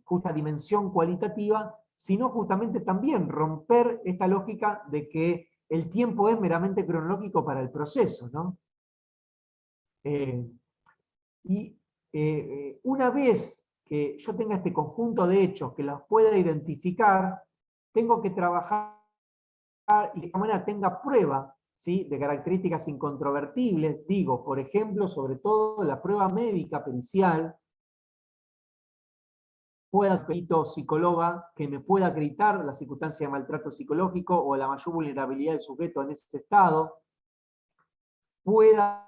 justa dimensión cualitativa, sino justamente también romper esta lógica de que el tiempo es meramente cronológico para el proceso, ¿no? Una vez que yo tenga este conjunto de hechos que los pueda identificar, tengo que trabajar y de esta manera tenga prueba, ¿sí?, de características incontrovertibles, digo, por ejemplo, sobre todo la prueba médica pericial, pueda perito psicóloga que me pueda acreditar la circunstancia de maltrato psicológico o la mayor vulnerabilidad del sujeto en ese estado, pueda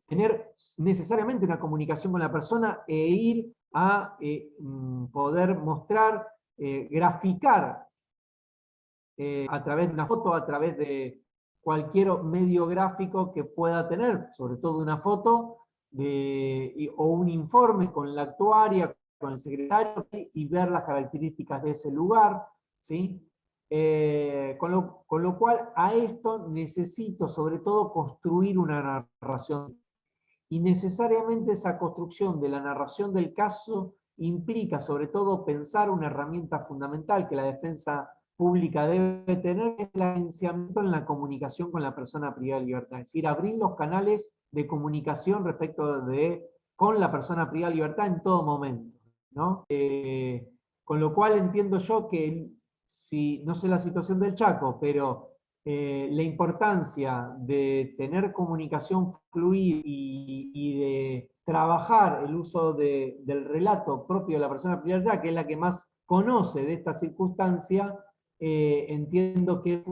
tener necesariamente una comunicación con la persona e ir a poder mostrar, graficar a través de una foto, a través de cualquier medio gráfico que pueda tener, sobre todo una foto, o un informe con la actuaria, con el secretario, y ver las características de ese lugar, ¿sí? Con lo cual a esto necesito sobre todo construir una narración. Y necesariamente esa construcción de la narración del caso implica sobre todo pensar una herramienta fundamental que la defensa pública debe tener, es el agenciamiento en la comunicación con la persona privada de libertad. Es decir, abrir los canales de comunicación con la persona privada de libertad en todo momento, ¿no? Con lo cual entiendo yo que, si no sé la situación del Chaco, pero la importancia de tener comunicación fluida y de trabajar el uso del relato propio de la persona privada, que es la que más conoce de esta circunstancia, entiendo que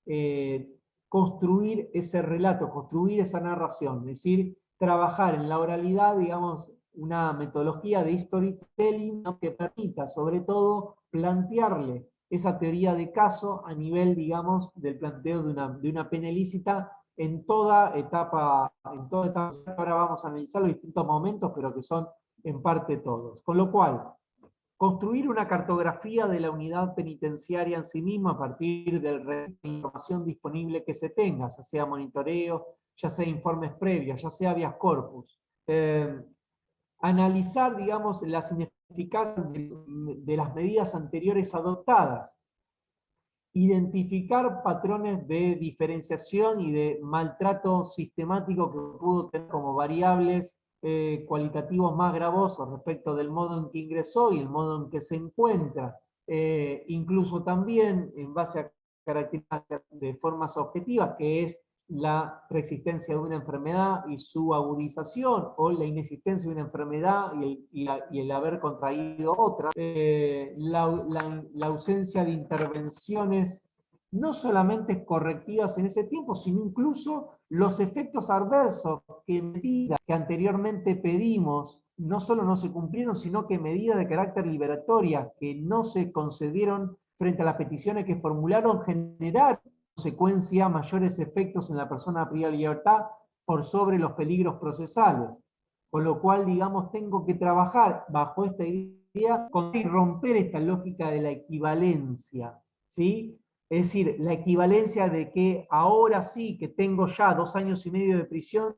es construir ese relato, construir esa narración, es decir, trabajar en la oralidad, digamos, una metodología de storytelling, ¿no?, que permita sobre todo plantearle esa teoría de caso a nivel, digamos, del planteo de una pena ilícita en toda etapa. Ahora vamos a analizar los distintos momentos, pero que son en parte todos. Con lo cual, construir una cartografía de la unidad penitenciaria en sí misma a partir de la información disponible que se tenga, ya sea monitoreo, ya sea informes previos, ya sea habeas corpus. Analizar, digamos, las ineficacias de las medidas anteriores adoptadas, identificar patrones de diferenciación y de maltrato sistemático que pudo tener como variables cualitativos más gravosos respecto del modo en que ingresó y el modo en que se encuentra, incluso también en base a características de formas objetivas, que es la preexistencia de una enfermedad y su agudización, o la inexistencia de una enfermedad y el haber contraído otra, la ausencia de intervenciones no solamente correctivas en ese tiempo, sino incluso los efectos adversos que medidas que anteriormente pedimos no solo no se cumplieron, sino que medidas de carácter liberatoria que no se concedieron frente a las peticiones que formularon generaron consecuencia mayores efectos en la persona privada de libertad por sobre los peligros procesales. Con lo cual, digamos, tengo que trabajar bajo esta idea y romper esta lógica de la equivalencia, ¿sí? Es decir, la equivalencia de que ahora sí que tengo ya 2 años y medio de prisión,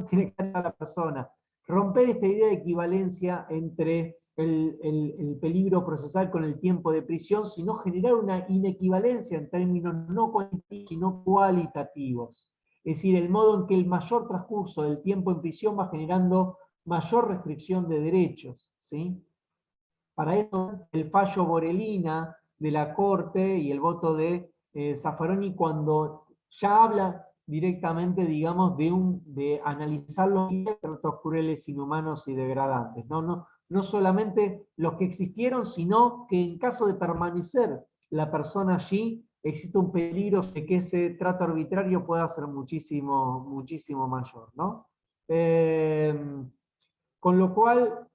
tiene que estar la persona. Romper esta idea de equivalencia entre el peligro procesal con el tiempo de prisión, sino generar una inequivalencia en términos no cuantitativos, sino cualitativos. Es decir, el modo en que el mayor transcurso del tiempo en prisión va generando mayor restricción de derechos, ¿sí? Para eso, el fallo Borellina de la Corte y el voto de Zaffaroni, cuando ya habla directamente, digamos, de analizar los actos crueles, inhumanos y degradantes. No solamente los que existieron, sino que en caso de permanecer la persona allí, existe un peligro de que ese trato arbitrario pueda ser muchísimo, muchísimo mayor, ¿no? Con lo cual,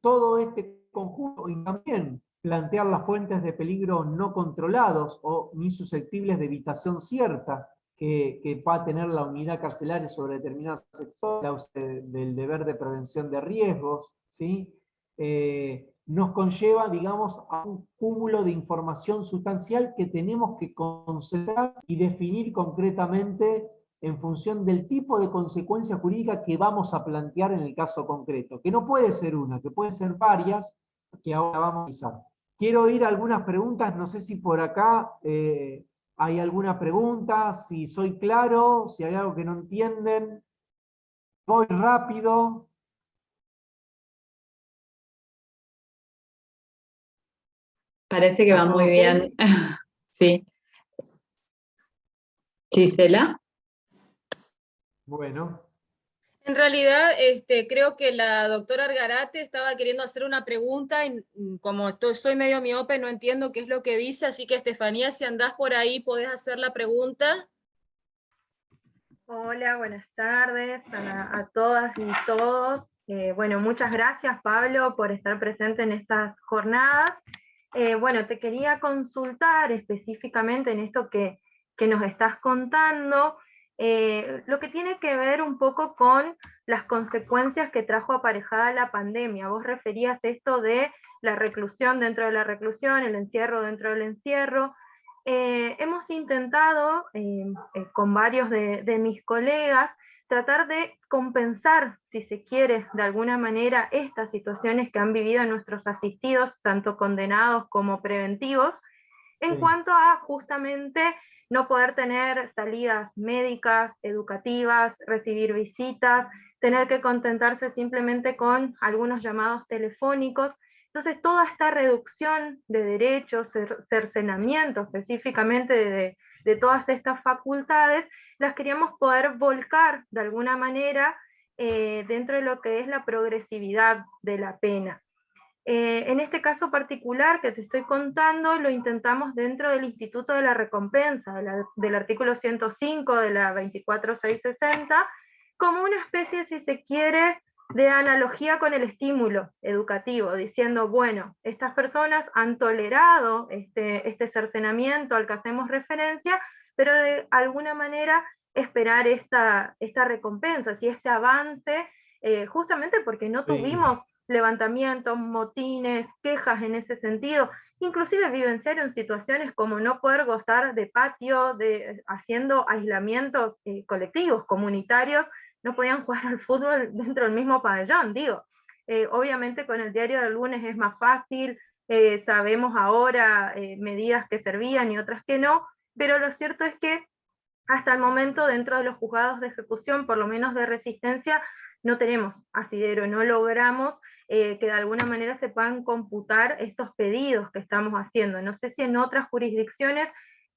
todo este conjunto, y también plantear las fuentes de peligro no controlados o ni susceptibles de evitación cierta que va a tener la unidad carcelaria sobre determinados sectores, del deber de prevención de riesgos, ¿sí? Nos conlleva, digamos, a un cúmulo de información sustancial que tenemos que concentrar y definir concretamente en función del tipo de consecuencia jurídica que vamos a plantear en el caso concreto, que no puede ser una, que pueden ser varias, que ahora vamos a analizar. Quiero ir a algunas preguntas, no sé si por acá hay alguna pregunta, si soy claro, si hay algo que no entienden. Voy rápido. Parece que va ¿Está muy todo bien. Sí. Gisela. Bueno. En realidad, creo que la doctora Argarate estaba queriendo hacer una pregunta y como soy medio miope, no entiendo qué es lo que dice, así que Estefanía, si andás por ahí, podés hacer la pregunta. Hola, buenas tardes a todas y todos. Bueno, muchas gracias, Pablo, por estar presente en estas jornadas. Bueno, te quería consultar específicamente en esto que nos estás contando, lo que tiene que ver un poco con las consecuencias que trajo aparejada la pandemia. Vos referías esto de la reclusión dentro de la reclusión, el encierro dentro del encierro. Hemos intentado con varios de mis colegas tratar de compensar, si se quiere, de alguna manera, estas situaciones que han vivido nuestros asistidos, tanto condenados como preventivos, en cuanto a justamente no poder tener salidas médicas, educativas, recibir visitas, tener que contentarse simplemente con algunos llamados telefónicos. Entonces, toda esta reducción de derechos, cercenamiento específicamente de todas estas facultades, las queríamos poder volcar de alguna manera dentro de lo que es la progresividad de la pena. En este caso particular que te estoy contando, lo intentamos dentro del Instituto de la Recompensa, del artículo 105 de la 24660, como una especie, si se quiere, de analogía con el estímulo educativo, diciendo, bueno, estas personas han tolerado este cercenamiento al que hacemos referencia, pero de alguna manera esperar esta recompensa, este avance, justamente porque no tuvimos levantamientos, motines, quejas en ese sentido, inclusive vivenciaron situaciones como no poder gozar de patio, haciendo aislamientos colectivos, comunitarios, no podían jugar al fútbol dentro del mismo pabellón, digo. Obviamente con el diario del lunes es más fácil, sabemos ahora medidas que servían y otras que no, pero lo cierto es que hasta el momento dentro de los juzgados de ejecución, por lo menos de resistencia, no tenemos asidero, no logramos que de alguna manera se puedan computar estos pedidos que estamos haciendo. No sé si en otras jurisdicciones,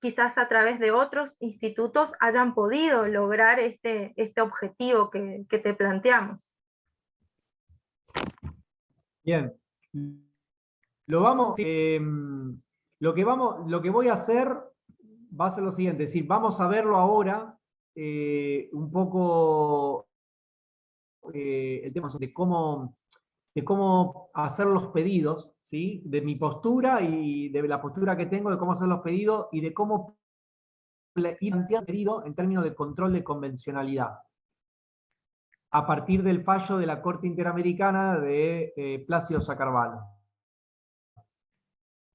quizás a través de otros institutos, hayan podido lograr este objetivo que te planteamos. Bien. Lo que voy a hacer va a ser lo siguiente, es decir, vamos a verlo ahora un poco el tema de cómo hacer los pedidos, ¿sí? De mi postura y de la postura que tengo de cómo hacer los pedidos y de cómo ir planteando pedido en términos de control de convencionalidad. a partir del fallo de la Corte Interamericana de Plácido Sacarvalho.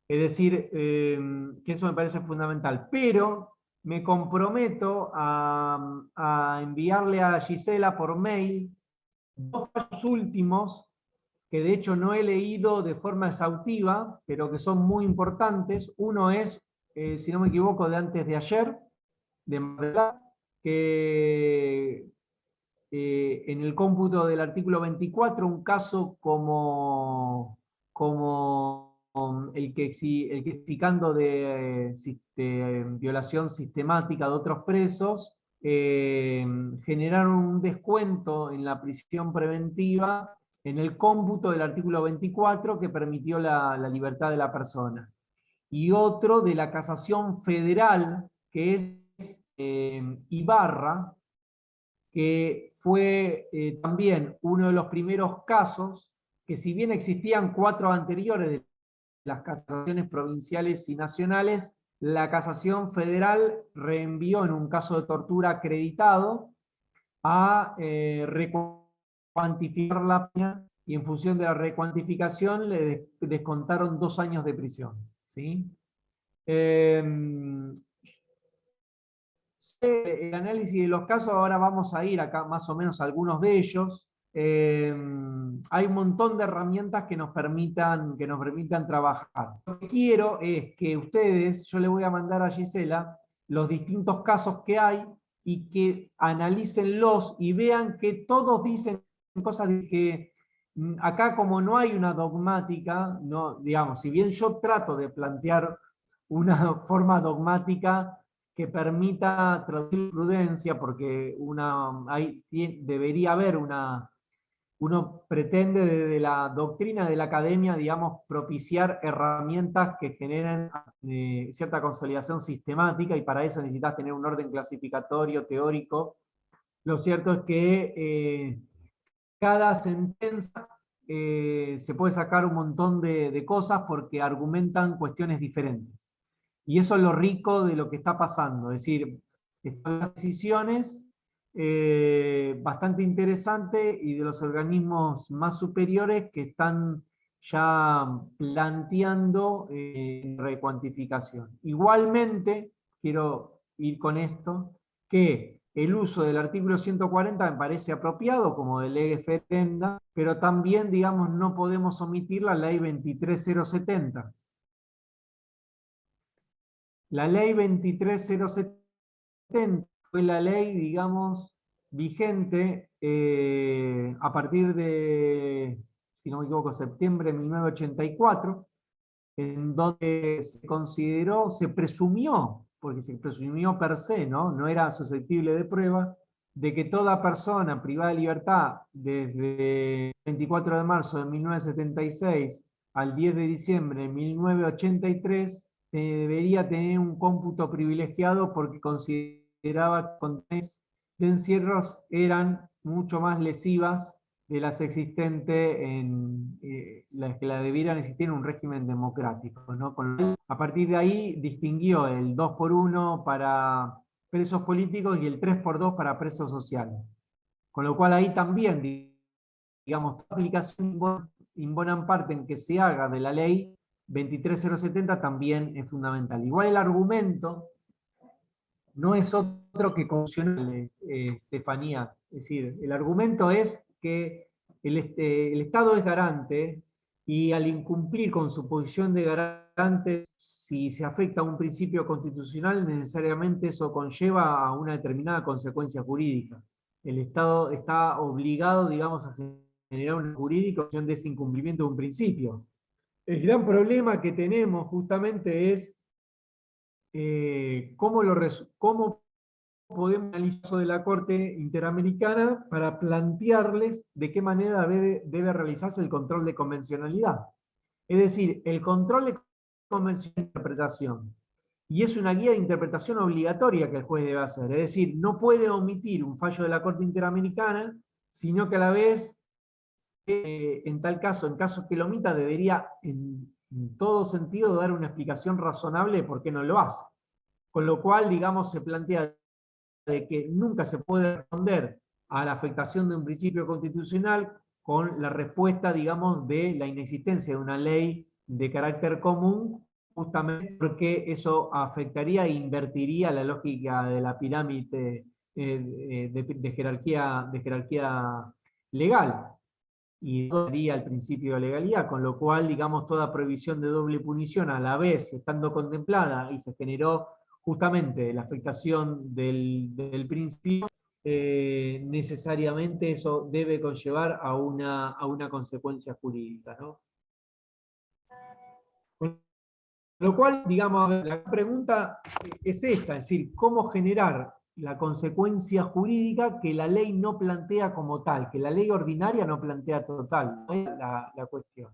Es decir, que eso me parece fundamental. Pero me comprometo a enviarle a Gisela por mail 2 fallos últimos, que de hecho no he leído de forma exhaustiva, pero que son muy importantes. Uno es, si no me equivoco, de antes de ayer, de Marla, que en el cómputo del artículo 24, un caso como el que explicando de violación sistemática de otros presos, generaron un descuento en la prisión preventiva en el cómputo del artículo 24 que permitió la libertad de la persona. Y otro de la casación federal, que es Ibarra, que fue también uno de los primeros casos que, si bien existían 4 anteriores de las casaciones provinciales y nacionales, la casación federal reenvió en un caso de tortura acreditado a recuantificar la pena, y en función de la recuantificación le descontaron 2 años de prisión, ¿sí? El análisis de los casos, ahora vamos a ir acá más o menos a algunos de ellos. Hay un montón de herramientas que nos permitan trabajar. Lo que quiero es que ustedes, yo le voy a mandar a Gisela los distintos casos que hay y que analícenlos y vean que todos dicen cosas de que acá, como no hay una dogmática, no, digamos, si bien yo trato de plantear una forma dogmática que permita traducir prudencia, porque debería haber uno pretende desde la doctrina de la academia, digamos, propiciar herramientas que generen cierta consolidación sistemática, y para eso necesitas tener un orden clasificatorio, teórico. Lo cierto es que cada sentencia se puede sacar un montón de cosas porque argumentan cuestiones diferentes. Y eso es lo rico de lo que está pasando, es decir, están las decisiones bastante interesantes y de los organismos más superiores que están ya planteando recuantificación. Igualmente, quiero ir con esto, que el uso del artículo 140 me parece apropiado como de lege ferenda, pero también, digamos, no podemos omitir la ley 23070. La ley 23070 fue la ley, digamos, vigente a partir de, si no me equivoco, septiembre de 1984, en donde se consideró, se presumió, porque se presumió per se, no era susceptible de prueba, de que toda persona privada de libertad desde el 24 de marzo de 1976 al 10 de diciembre de 1983 debería tener un cómputo privilegiado, porque consideraba que condiciones de encierros eran mucho más lesivas de las existentes en las que la debieran existir en un régimen democrático, ¿no? A partir de ahí distinguió el 2x1 para presos políticos y el 3x2 para presos sociales. Con lo cual ahí también, digamos, la aplicación in bonam parte en que se haga de la ley 23070 también es fundamental. Igual el argumento no es otro que constitucional, Estefanía. Es decir, el argumento es que el Estado es garante, y al incumplir con su posición de garante, si se afecta a un principio constitucional, necesariamente eso conlleva a una determinada consecuencia jurídica. El Estado está obligado, digamos, a generar una jurídica de ese incumplimiento de un principio. El gran problema que tenemos justamente es cómo podemos analizar de la Corte Interamericana para plantearles de qué manera debe realizarse el control de convencionalidad. Es decir, el control de convencionalidad de interpretación. Y es una guía de interpretación obligatoria que el juez debe hacer. Es decir, no puede omitir un fallo de la Corte Interamericana, sino que a la vez, en tal caso, en caso que lo omita, debería en todo sentido dar una explicación razonable de por qué no lo hace. Con lo cual, digamos, se plantea de que nunca se puede responder a la afectación de un principio constitucional con la respuesta, digamos, de la inexistencia de una ley de carácter común, justamente porque eso afectaría e invertiría la lógica de la pirámide de jerarquía legal y daría el principio de legalidad, con lo cual, digamos, toda prohibición de doble punición a la vez, estando contemplada y se generó justamente la afectación del principio, necesariamente eso debe conllevar a una consecuencia jurídica, ¿no? Con lo cual, digamos, la pregunta es esta, es decir, ¿cómo generar la consecuencia jurídica que la ley no plantea como tal, que la ley ordinaria no plantea total? ¿No es la cuestión?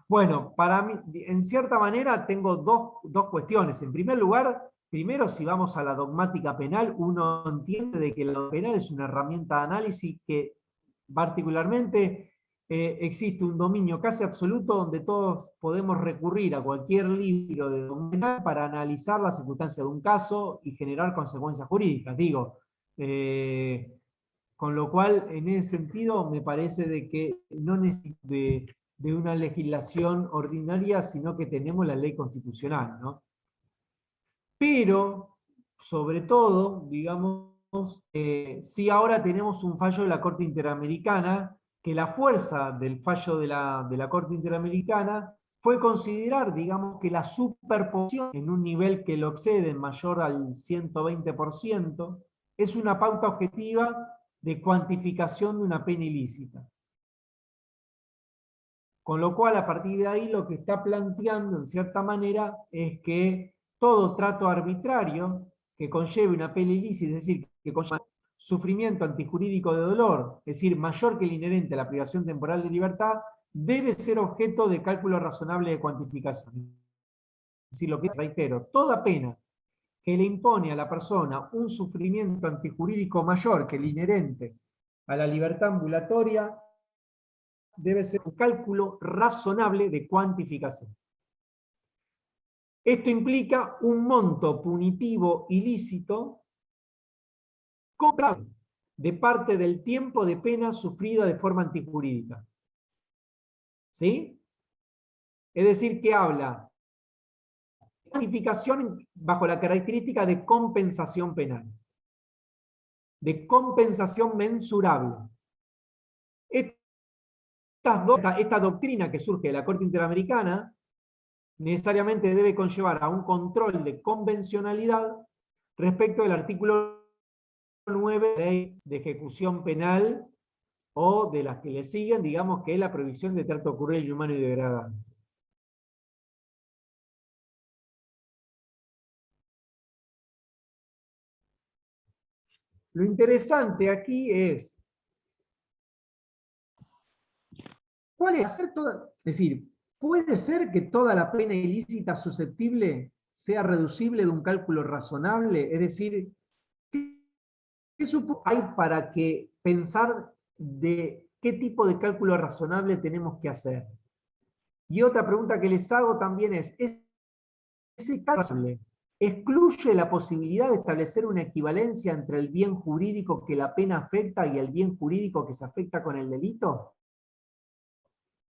Bueno, para mí, en cierta manera, tengo dos cuestiones. En primer lugar, primero, si vamos a la dogmática penal, uno entiende de que la penal es una herramienta de análisis que particularmente existe un dominio casi absoluto donde todos podemos recurrir a cualquier libro de dogmática penal para analizar la circunstancia de un caso y generar consecuencias jurídicas. Digo, con lo cual, en ese sentido, me parece de que no necesita de una legislación ordinaria, sino que tenemos la ley constitucional, ¿no? Pero, sobre todo, digamos, sí ahora tenemos un fallo de la Corte Interamericana, que la fuerza del fallo de la Corte Interamericana fue considerar, digamos, que la superposición en un nivel que lo excede mayor al 120%, es una pauta objetiva de cuantificación de una pena ilícita. Con lo cual, a partir de ahí, lo que está planteando, en cierta manera, es que todo trato arbitrario que conlleve una pena ilícita, es decir, que conlleve sufrimiento antijurídico de dolor, es decir, mayor que el inherente a la privación temporal de libertad, debe ser objeto de cálculo razonable de cuantificación. Es decir, lo que reitero, toda pena que le impone a la persona un sufrimiento antijurídico mayor que el inherente a la libertad ambulatoria, debe ser un cálculo razonable de cuantificación. Esto implica un monto punitivo ilícito comparable de parte del tiempo de pena sufrida de forma antijurídica. ¿Sí? Es decir, que habla de cuantificación bajo la característica de compensación penal, de compensación mensurable. Esta doctrina que surge de la Corte Interamericana necesariamente debe conllevar a un control de convencionalidad respecto del artículo 9 de la Ley de Ejecución Penal o de las que le siguen, digamos que es la prohibición de trato cruel, inhumano y degradante. Lo interesante aquí es es decir, ¿puede ser que toda la pena ilícita susceptible sea reducible de un cálculo razonable? Es decir, ¿qué hay para que pensar de qué tipo de cálculo razonable tenemos que hacer? Y otra pregunta que les hago también es, ¿ese cálculo excluye la posibilidad de establecer una equivalencia entre el bien jurídico que la pena afecta y el bien jurídico que se afecta con el delito?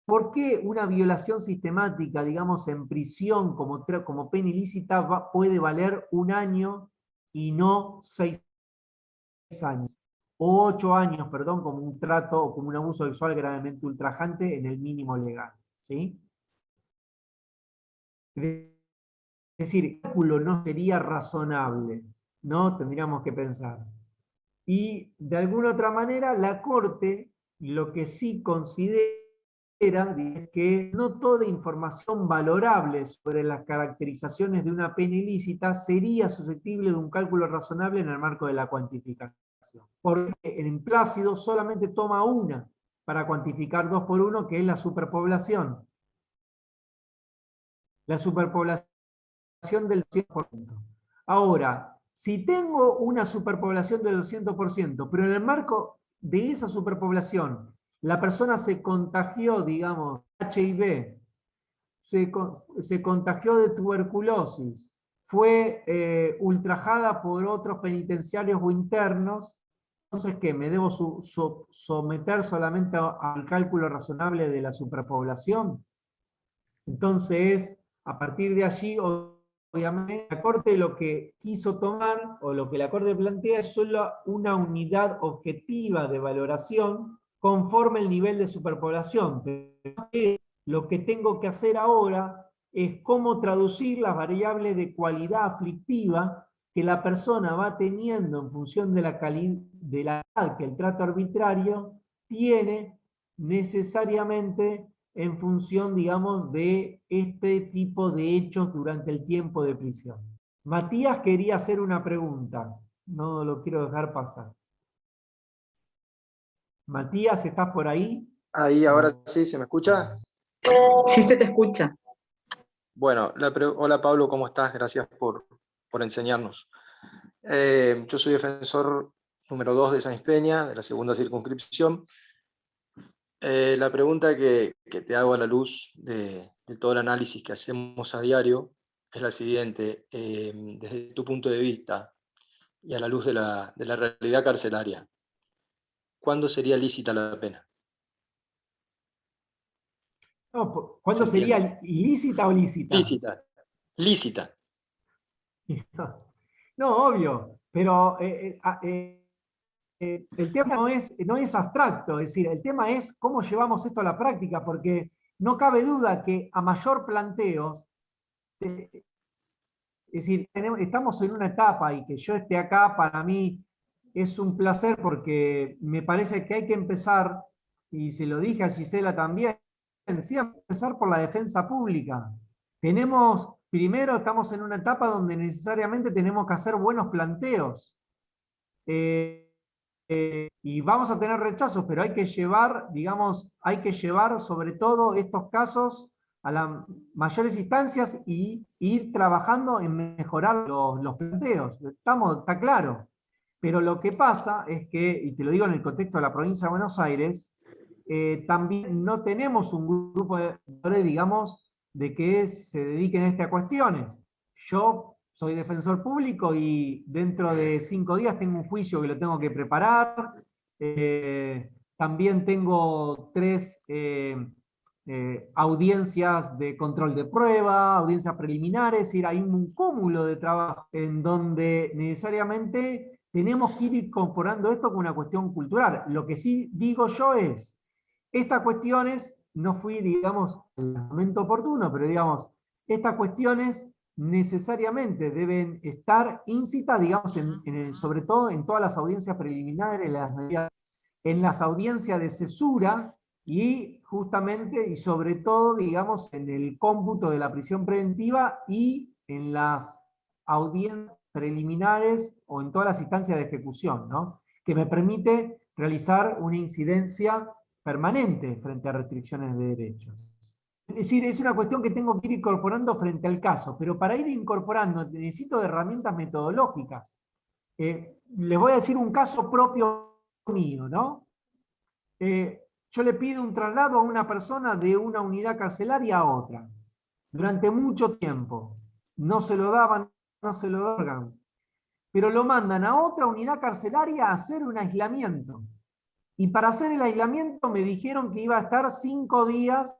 ¿Por qué una violación sistemática, digamos, en prisión como pena ilícita puede valer 1 año y no 6 años? O 8 años, perdón, como un trato o como un abuso sexual gravemente ultrajante en el mínimo legal. ¿Sí? Es decir, el cálculo no sería razonable, ¿no? Tendríamos que pensar. Y de alguna otra manera, la Corte lo que sí considera es que no toda información valorable sobre las caracterizaciones de una pena ilícita sería susceptible de un cálculo razonable en el marco de la cuantificación. Porque en Plácido solamente toma una para cuantificar 2 por 1, que es la superpoblación. La superpoblación del 200%. Ahora, si tengo una superpoblación del 200%, pero en el marco de esa superpoblación la persona se contagió, digamos, HIV, se contagió de tuberculosis, fue ultrajada por otros penitenciarios o internos, entonces, ¿qué? ¿Me debo someter solamente al cálculo razonable de la superpoblación? Entonces, a partir de allí, obviamente, la Corte lo que quiso tomar, o lo que la Corte plantea, es solo una unidad objetiva de valoración conforme el nivel de superpoblación. Pero lo que tengo que hacer ahora es cómo traducir las variables de cualidad aflictiva que la persona va teniendo en función de la calidad que el trato arbitrario tiene necesariamente en función, digamos, de este tipo de hechos durante el tiempo de prisión. Matías quería hacer una pregunta, no lo quiero dejar pasar. Matías, ¿estás por ahí? Ahí, ahora sí, ¿se me escucha? Sí se te escucha. Bueno, hola Pablo, ¿cómo estás? Gracias por enseñarnos. Yo soy defensor número 2 de Sáenz Peña, de la segunda circunscripción. La pregunta que te hago a la luz de todo el análisis que hacemos a diario es la siguiente. Desde tu punto de vista y a la luz de la realidad carcelaria, ¿cuándo sería lícita la pena? No, ¿cuándo sería ilícita o lícita? Lícita. Lícita. No, obvio, pero el tema no es abstracto, es decir, el tema es cómo llevamos esto a la práctica, porque no cabe duda que a mayor planteos, es decir, estamos en una etapa y que yo esté acá para mí es un placer porque me parece que hay que empezar, y se lo dije a Gisela también, decía empezar por la defensa pública. Primero estamos en una etapa donde necesariamente tenemos que hacer buenos planteos. Y vamos a tener rechazos, pero hay que llevar, digamos, sobre todo estos casos a las mayores instancias y ir trabajando en mejorar los planteos. Está claro. Pero lo que pasa es que, y te lo digo en el contexto de la provincia de Buenos Aires, también no tenemos un grupo de, digamos, de que se dediquen a estas cuestiones. Yo soy defensor público y dentro de 5 días tengo un juicio que lo tengo que preparar. También tengo 3 audiencias de control de prueba, audiencias preliminares, es decir, hay un cúmulo de trabajo en donde necesariamente tenemos que ir incorporando esto como una cuestión cultural. Lo que sí digo yo es, estas cuestiones, no fui, digamos, en el momento oportuno, pero digamos, estas cuestiones necesariamente deben estar íncitas, digamos, sobre todo en todas las audiencias preliminares, en las audiencias de cesura y justamente y sobre todo, digamos, en el cómputo de la prisión preventiva y en las audiencias preliminares o en todas las instancias de ejecución, ¿no? Que me permite realizar una incidencia permanente frente a restricciones de derechos. Es decir, es una cuestión que tengo que ir incorporando frente al caso, pero para ir incorporando necesito de herramientas metodológicas. Les voy a decir un caso propio mío, ¿no? Yo le pido un traslado a una persona de una unidad carcelaria a otra. Durante mucho tiempo. No se lo daban, no se lo otorgan. Pero lo mandan a otra unidad carcelaria a hacer un aislamiento. Y para hacer el aislamiento me dijeron que iba a estar 5 días,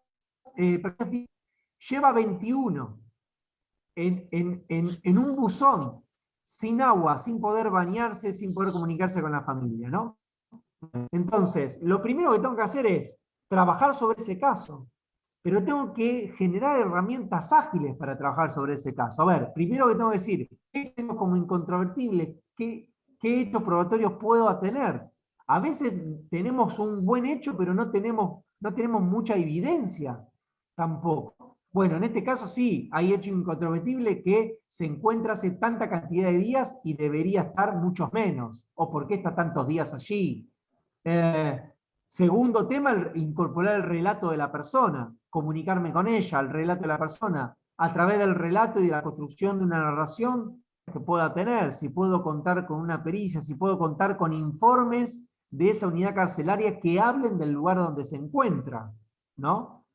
lleva 21 en un buzón, sin agua, sin poder bañarse, sin poder comunicarse con la familia, ¿no? Entonces, lo primero que tengo que hacer es trabajar sobre ese caso, pero tengo que generar herramientas ágiles para trabajar sobre ese caso. A ver, primero que tengo que decir, ¿qué tengo como incontrovertible? ¿Qué hechos probatorios puedo tener? A veces tenemos un buen hecho, pero no tenemos mucha evidencia tampoco. Bueno, en este caso sí, hay hecho incontrovertible que se encuentra hace tanta cantidad de días y debería estar muchos menos. ¿O por qué está tantos días allí? Segundo tema, incorporar el relato de la persona, comunicarme con ella, el relato de la persona, a través del relato y de la construcción de una narración que pueda tener, si puedo contar con una pericia, si puedo contar con informes de esa unidad carcelaria que hablen del lugar donde se encuentra, ¿no?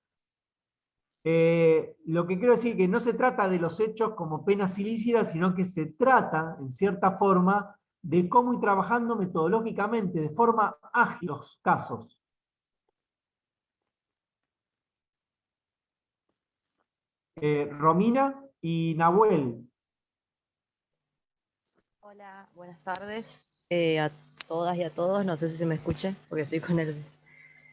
Lo que quiero decir es que no se trata de los hechos como penas ilícitas, sino que se trata, en cierta forma, de cómo ir trabajando metodológicamente, de forma ágil los casos. Romina y Nahuel. Hola, buenas tardes a todas y a todos. No sé si se me escucha porque estoy con el...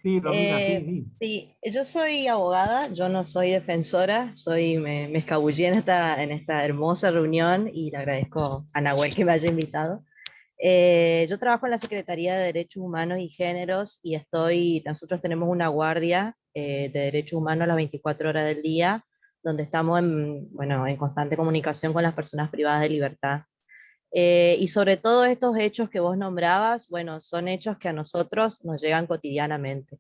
Sí, Romina, sí. Sí, yo soy abogada, yo no soy defensora, me escabullí en esta hermosa reunión y le agradezco a Nahuel que me haya invitado. Yo trabajo en la Secretaría de Derechos Humanos y Géneros y nosotros tenemos una guardia de derechos humanos las 24 horas del día, donde estamos en constante comunicación con las personas privadas de libertad. Y sobre todo estos hechos que vos nombrabas, bueno, son hechos que a nosotros nos llegan cotidianamente.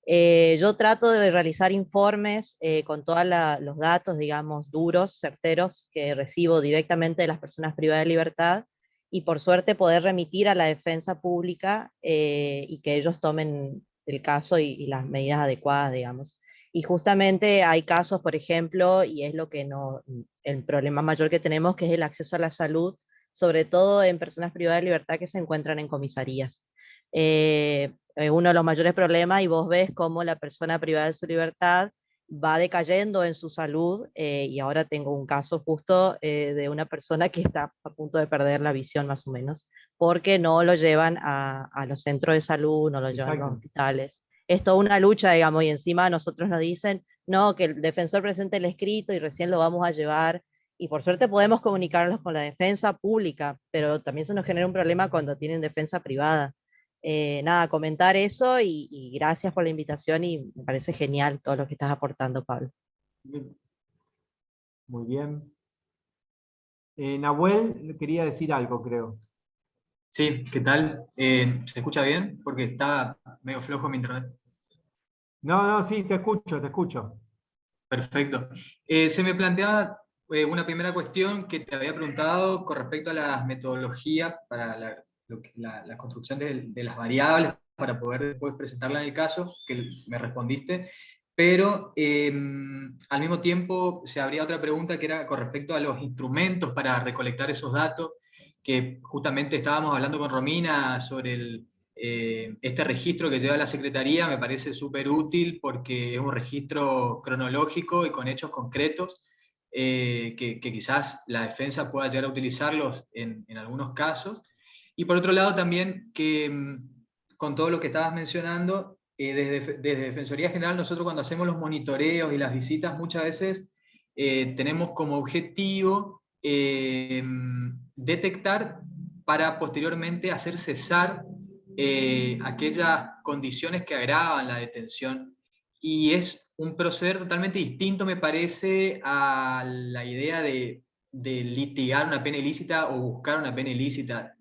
Yo trato de realizar informes con todos los datos, digamos, duros, certeros, que recibo directamente de las personas privadas de libertad y por suerte poder remitir a la defensa pública y que ellos tomen el caso y las medidas adecuadas, digamos. Y justamente hay casos, por ejemplo, y es lo que no, el problema mayor que tenemos, que es el acceso a la salud, sobre todo en personas privadas de libertad que se encuentran en comisarías. Uno de los mayores problemas, y vos ves cómo la persona privada de su libertad va decayendo en su salud, y ahora tengo un caso justo de una persona que está a punto de perder la visión más o menos, porque no lo llevan a los centros de salud, no lo llevan a los hospitales. Es toda una lucha, digamos, y encima a nosotros nos dicen, no, que el defensor presente el escrito y recién lo vamos a llevar, y por suerte podemos comunicarnos con la defensa pública, pero también se nos genera un problema cuando tienen defensa privada. Nada, comentar eso y gracias por la invitación y me parece genial todo lo que estás aportando, Pablo. Muy bien. Nahuel quería decir algo, creo. Sí, ¿qué tal? ¿Se escucha bien? Porque está medio flojo mi internet. No, sí, te escucho. Perfecto. Se me planteaba una primera cuestión que te había preguntado con respecto a las metodologías para la construcción de las variables para poder después presentarla en el caso, que me respondiste, pero al mismo tiempo se abría otra pregunta que era con respecto a los instrumentos para recolectar esos datos, que justamente estábamos hablando con Romina sobre este registro que lleva la Secretaría. Me parece súper útil porque es un registro cronológico y con hechos concretos, que quizás la defensa pueda llegar a utilizarlos en algunos casos. Y por otro lado también que con todo lo que estabas mencionando, desde Defensoría General nosotros cuando hacemos los monitoreos y las visitas muchas veces tenemos como objetivo detectar para posteriormente hacer cesar aquellas condiciones que agravan la detención. Y es un proceder totalmente distinto, me parece, a la idea de litigar una pena ilícita o buscar una pena ilícita.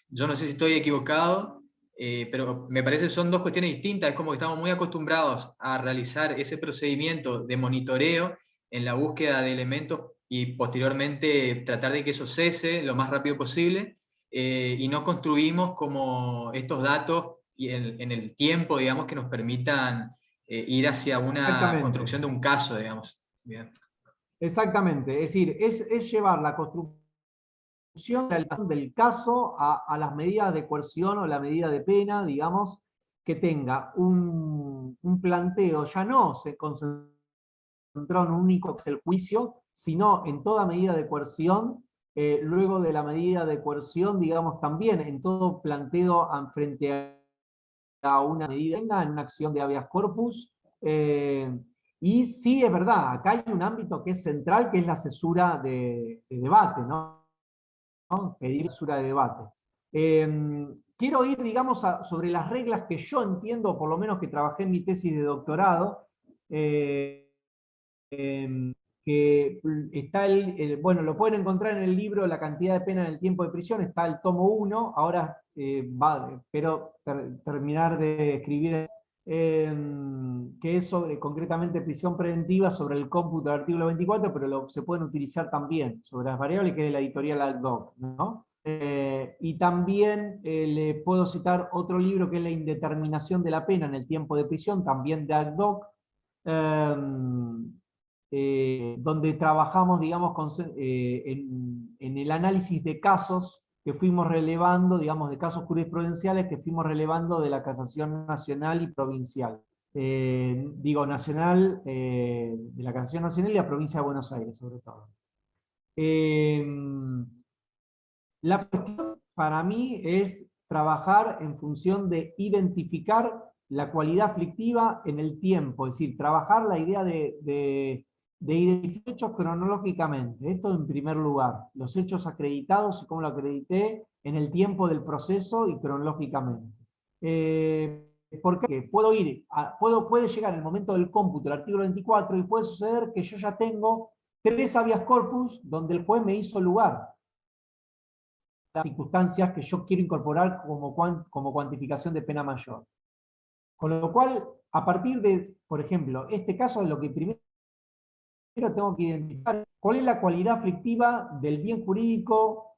Yo no sé si estoy equivocado, pero me parece que son dos cuestiones distintas. Es como que estamos muy acostumbrados a realizar ese procedimiento de monitoreo en la búsqueda de elementos y posteriormente tratar de que eso cese lo más rápido posible, y no construimos como estos datos y en el tiempo, digamos, que nos permitan ir hacia una construcción de un caso, digamos. Bien. Exactamente, es decir, es llevar la construcción del caso a las medidas de coerción o la medida de pena, digamos, que tenga un planteo, ya no se concentrado en un único, que es el juicio, sino en toda medida de coerción, luego de la medida de coerción, digamos, también en todo planteo frente a una medida, en una acción de habeas corpus. Y sí, es verdad, acá hay un ámbito que es central, que es la cesura de debate, ¿no? Pedir cesura de debate. Quiero ir, digamos, sobre las reglas que yo entiendo, por lo menos que trabajé en mi tesis de doctorado, que está bueno, lo pueden encontrar en el libro La cantidad de pena en el tiempo de prisión, está el tomo 1, ahora espero terminar de escribir, que es sobre, concretamente, prisión preventiva, sobre el cómputo del artículo 24, pero se pueden utilizar también sobre las variables, que es de la editorial Aldoc, ¿no? Y también le puedo citar otro libro que es La indeterminación de la pena en el tiempo de prisión, también de Aldoc, donde trabajamos, digamos, en el análisis de casos que fuimos relevando, digamos, de casos jurisprudenciales que fuimos relevando de la casación nacional y provincial. Digo nacional, de la casación nacional y la provincia de Buenos Aires, sobre todo. La cuestión para mí es trabajar en función de identificar la cualidad aflictiva en el tiempo, es decir, trabajar la idea de identificar hechos cronológicamente. Esto en primer lugar, los hechos acreditados y cómo lo acredité en el tiempo del proceso y cronológicamente. Porque puede llegar el momento del cómputo, el artículo 24, y puede suceder que yo ya tengo 3 habeas corpus donde el juez me hizo lugar las circunstancias que yo quiero incorporar como cuantificación de pena mayor. Con lo cual, a partir de, por ejemplo, este caso, de lo que primero tengo que identificar cuál es la cualidad aflictiva del bien jurídico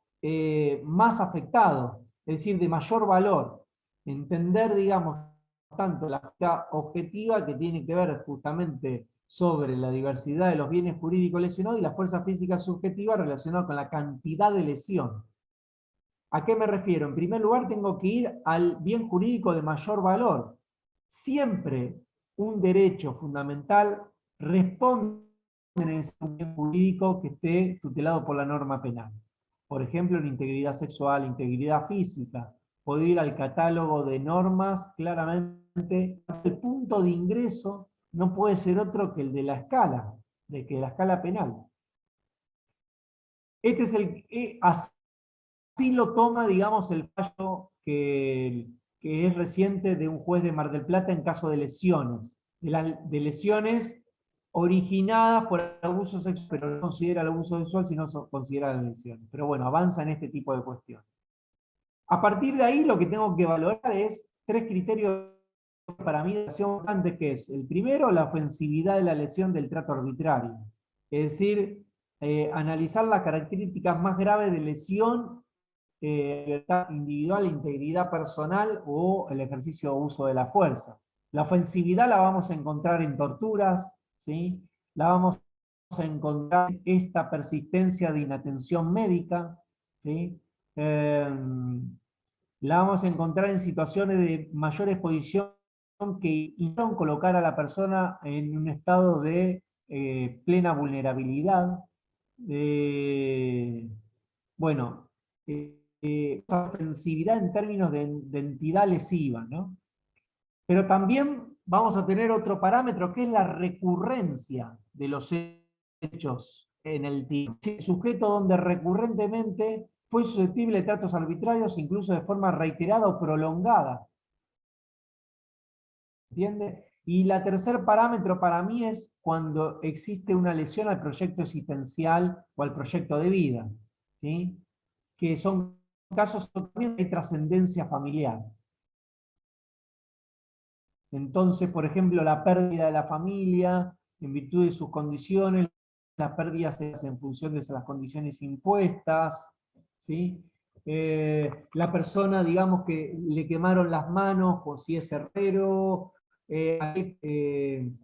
más afectado, es decir, de mayor valor. Entender, digamos, tanto la afecta objetiva, que tiene que ver justamente sobre la diversidad de los bienes jurídicos lesionados, y la fuerza física subjetiva relacionada con la cantidad de lesión. ¿A qué me refiero? En primer lugar, tengo que ir al bien jurídico de mayor valor. Siempre un derecho fundamental responde a un bien jurídico que esté tutelado por la norma penal. Por ejemplo, la integridad sexual, integridad física. Puedo ir al catálogo de normas, claramente el punto de ingreso no puede ser otro que el de la escala, la escala penal. Este es así lo toma, digamos, el fallo que es reciente de un juez de Mar del Plata en caso de lesiones. De lesiones originadas por abuso sexual, pero no considera el abuso sexual, sino considera las lesiones. Pero bueno, avanza en este tipo de cuestiones. A partir de ahí, lo que tengo que valorar es 3 criterios para mí de lesión importantes, que es, el primero, la ofensividad de la lesión del trato arbitrario. Es decir, analizar las características más graves de lesión, libertad individual, integridad personal o el ejercicio o uso de la fuerza. La ofensividad la vamos a encontrar en torturas, ¿sí? La vamos a encontrar en esta persistencia de inatención médica, ¿sí? La vamos a encontrar en situaciones de mayor exposición que intentan colocar a la persona en un estado de plena vulnerabilidad. Bueno, ofensividad en términos de entidad lesiva, ¿no? Pero también vamos a tener otro parámetro, que es la recurrencia de los hechos en el tiempo. El sujeto donde recurrentemente fue susceptible de tratos arbitrarios, incluso de forma reiterada o prolongada. ¿Entiende? Y la tercer parámetro para mí es cuando existe una lesión al proyecto existencial o al proyecto de vida, ¿sí? Que son casos también de trascendencia familiar. Entonces, por ejemplo, la pérdida de la familia, en virtud de sus condiciones, la pérdida se hace en función de las condiciones impuestas, ¿sí? La persona, digamos, que le quemaron las manos, o si es herrero, le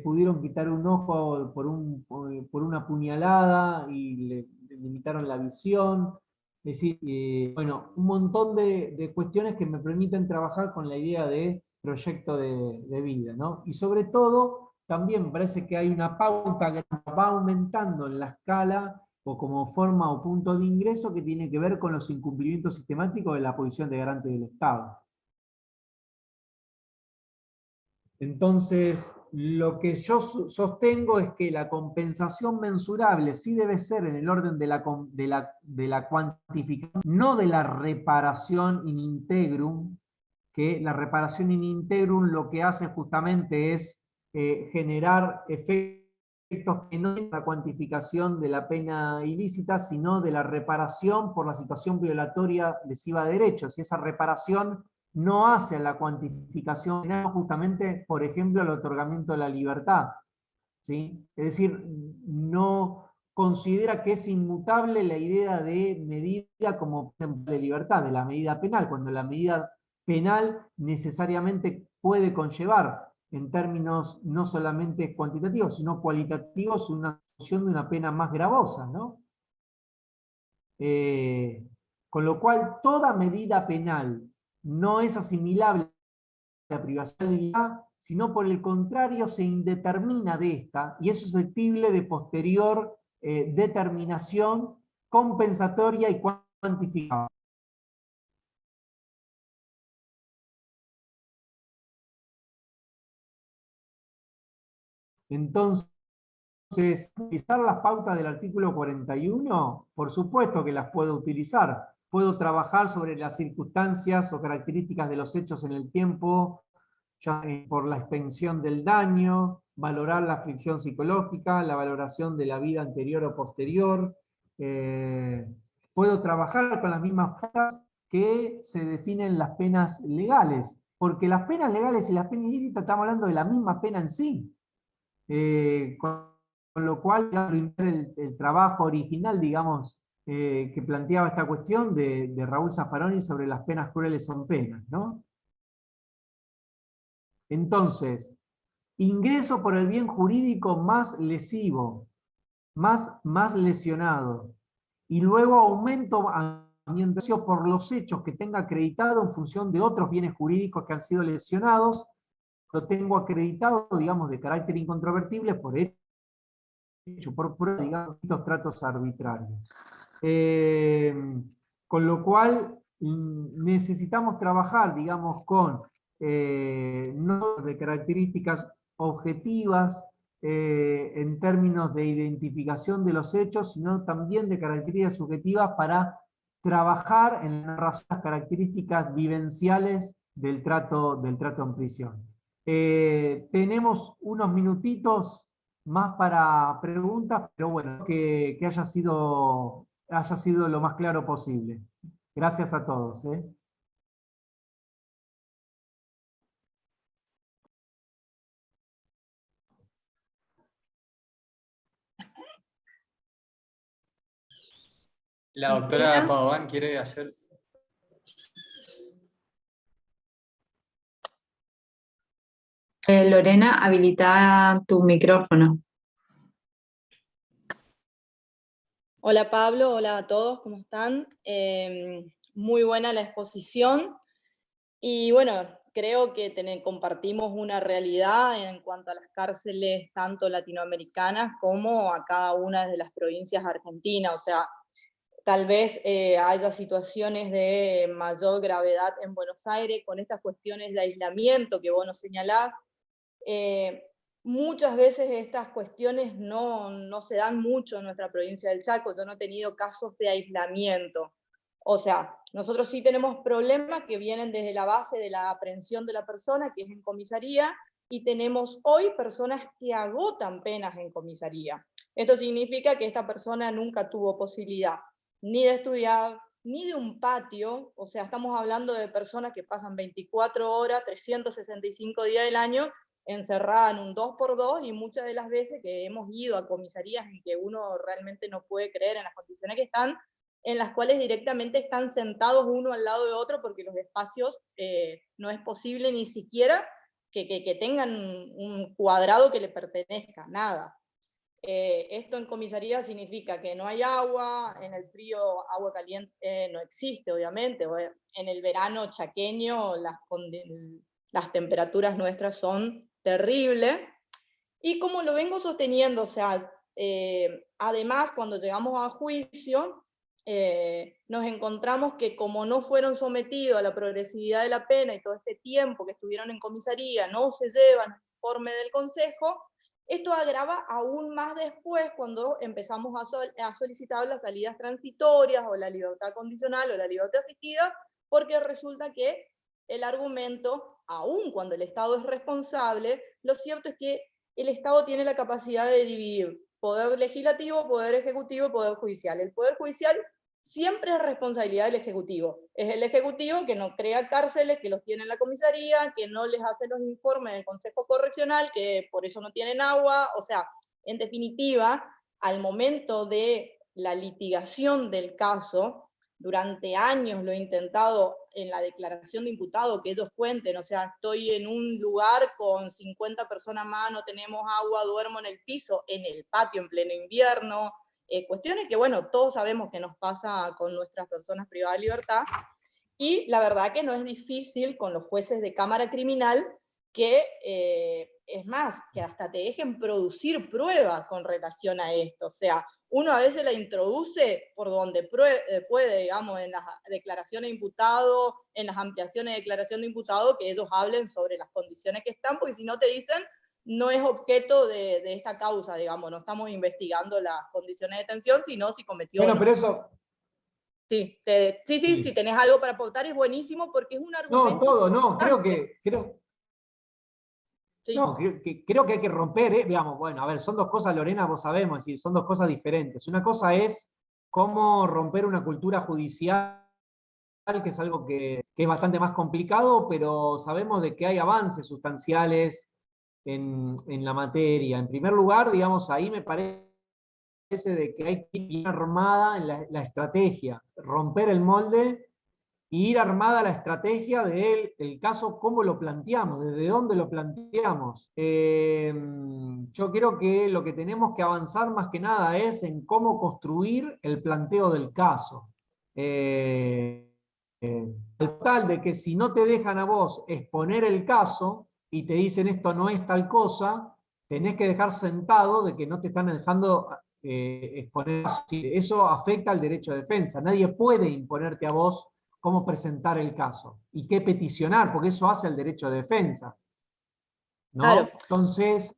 pudieron quitar un ojo por una puñalada y le limitaron la visión. Es decir, bueno, un montón de cuestiones que me permiten trabajar con la idea de proyecto de vida, ¿no? Y sobre todo, también me parece que hay una pauta que va aumentando en la escala o como forma o punto de ingreso, que tiene que ver con los incumplimientos sistemáticos de la posición de garante del Estado. Entonces, lo que yo sostengo es que la compensación mensurable sí debe ser en el orden de la cuantificación, no de la reparación in integrum, que la reparación in integrum lo que hace justamente es generar efectos que no es la cuantificación de la pena ilícita, sino de la reparación por la situación violatoria lesiva de derechos, y esa reparación no hace la cuantificación, sino justamente, por ejemplo, el otorgamiento de la libertad, ¿sí? Es decir, no considera que es inmutable la idea de medida como de libertad, de la medida penal, cuando la medida penal necesariamente puede conllevar, en términos no solamente cuantitativos, sino cualitativos, una solución de una pena más gravosa, ¿no? Con lo cual, toda medida penal no es asimilable a la privación de libertad, sino por el contrario se indetermina de esta y es susceptible de posterior determinación compensatoria y cuantificada. Entonces, utilizar las pautas del artículo 41, por supuesto que las puedo utilizar. Puedo trabajar sobre las circunstancias o características de los hechos en el tiempo, ya por la extensión del daño, valorar la aflicción psicológica, la valoración de la vida anterior o posterior. Puedo trabajar con las mismas pautas que se definen las penas legales, porque las penas legales y las penas ilícitas estamos hablando de la misma pena en sí. Con lo cual, el trabajo original, digamos, que planteaba esta cuestión de Raúl Zaffaroni sobre las penas crueles son penas, ¿no? Entonces, ingreso por el bien jurídico más lesivo, más lesionado, y luego aumento a mi ingreso por los hechos que tenga acreditado en función de otros bienes jurídicos que han sido lesionados, lo tengo acreditado, digamos, de carácter incontrovertible por hecho, por prueba, digamos, estos tratos arbitrarios. Con lo cual, necesitamos trabajar, digamos, con no de características objetivas en términos de identificación de los hechos, sino también de características subjetivas para trabajar en las características vivenciales del trato en prisión. Tenemos unos minutitos más para preguntas, pero bueno, que haya sido lo más claro posible. Gracias a todos. La doctora Padovan quiere hacer... Lorena, habilita tu micrófono. Hola Pablo, hola a todos, ¿cómo están? Muy buena la exposición y bueno, creo que compartimos una realidad en cuanto a las cárceles tanto latinoamericanas como a cada una de las provincias argentinas, o sea, tal vez haya situaciones de mayor gravedad en Buenos Aires con estas cuestiones de aislamiento que vos nos señalás. Muchas veces estas cuestiones no se dan mucho en nuestra provincia del Chaco. Yo no he tenido casos de aislamiento. O sea, nosotros sí tenemos problemas que vienen desde la base de la aprehensión de la persona, que es en comisaría, y tenemos hoy personas que agotan penas en comisaría. Esto significa que esta persona nunca tuvo posibilidad ni de estudiar, ni de un patio. O sea, estamos hablando de personas que pasan 24 horas, 365 días del año, encerrada en un 2x2, y muchas de las veces que hemos ido a comisarías en que uno realmente no puede creer en las condiciones que están, en las cuales directamente están sentados uno al lado de otro porque los espacios no es posible ni siquiera que tengan un cuadrado que le pertenezca, nada. Esto en comisaría significa que no hay agua, en el frío agua caliente no existe, obviamente, en el verano chaqueño las temperaturas nuestras son terribles, y como lo vengo sosteniendo, o sea, además cuando llegamos a juicio, nos encontramos que como no fueron sometidos a la progresividad de la pena y todo este tiempo que estuvieron en comisaría no se llevan el informe del consejo, esto agrava aún más después cuando empezamos a solicitar las salidas transitorias o la libertad condicional o la libertad asistida, porque resulta que el argumento, aún cuando el Estado es responsable, lo cierto es que el Estado tiene la capacidad de dividir poder legislativo, poder ejecutivo y poder judicial. El poder judicial siempre es responsabilidad del Ejecutivo. Es el Ejecutivo que no crea cárceles, que los tiene en la comisaría, que no les hace los informes del Consejo Correccional, que por eso no tienen agua. O sea, en definitiva, al momento de la litigación del caso, durante años lo he intentado en la declaración de imputado, que ellos cuenten, o sea, estoy en un lugar con 50 personas más, no tenemos agua, duermo en el piso, en el patio en pleno invierno, cuestiones que, bueno, todos sabemos que nos pasa con nuestras personas privadas de libertad, y la verdad que no es difícil con los jueces de Cámara Criminal que, es más, que hasta te dejen producir pruebas con relación a esto. O sea, uno a veces la introduce por donde puede, digamos, en las declaraciones de imputado, en las ampliaciones de declaración de imputado, que ellos hablen sobre las condiciones que están, porque si no te dicen, no es objeto de esta causa, digamos, no estamos investigando las condiciones de detención, sino si cometió... Bueno, no. pero eso... Sí, si tenés algo para aportar es buenísimo, porque es un argumento... No, todo, no, importante. Sí. No, creo que hay que romper, digamos, bueno, a ver, son dos cosas, Lorena, vos sabemos, es decir, son dos cosas diferentes. Una cosa es cómo romper una cultura judicial, que es algo que es bastante más complicado, pero sabemos de que hay avances sustanciales en la materia. En primer lugar, digamos, ahí me parece de que hay que ir armada en la estrategia, romper el molde y ir armada la estrategia del caso, cómo lo planteamos, desde dónde lo planteamos. Yo creo que lo que tenemos que avanzar más que nada es en cómo construir el planteo del caso. Al tal de que si no te dejan a vos exponer el caso y te dicen esto no es tal cosa, tenés que dejar sentado de que no te están dejando exponer. Eso afecta al derecho de defensa. Nadie puede imponerte a vos cómo presentar el caso y qué peticionar, porque eso hace el derecho de defensa, ¿no? Claro. Entonces,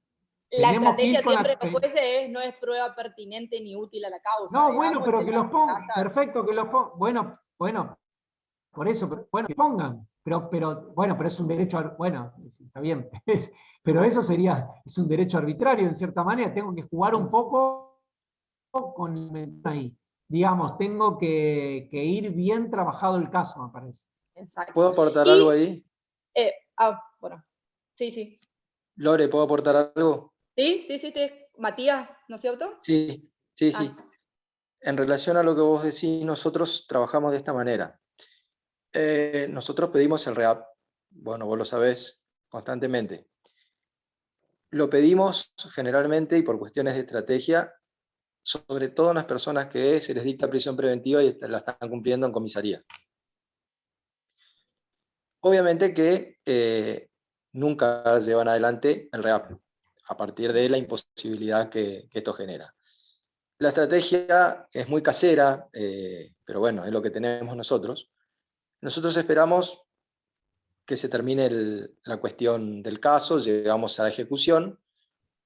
la tenemos que estrategia ir con siempre de los jueces no es prueba pertinente ni útil a la causa. No, digamos, bueno, pero que los pongan, casa... perfecto, que los pongan, bueno, por eso, bueno, que pongan, pero es un derecho, bueno, está bien, pero eso es un derecho arbitrario en cierta manera, tengo que jugar un poco con el ahí. Digamos, tengo que ir bien trabajado el caso, me parece. Exacto. ¿Puedo aportar algo ahí? Bueno, sí. Lore, ¿puedo aportar algo? Sí, Matías, ¿no es cierto? Sí. En relación a lo que vos decís, nosotros trabajamos de esta manera. Nosotros pedimos el REAP, bueno, vos lo sabés, constantemente. Lo pedimos generalmente y por cuestiones de estrategia, sobre todo en las personas que se les dicta prisión preventiva y la están cumpliendo en comisaría. Obviamente que nunca llevan adelante el REAP, a partir de la imposibilidad que esto genera. La estrategia es muy casera, pero bueno, es lo que tenemos nosotros. Nosotros esperamos que se termine la cuestión del caso, llegamos a la ejecución,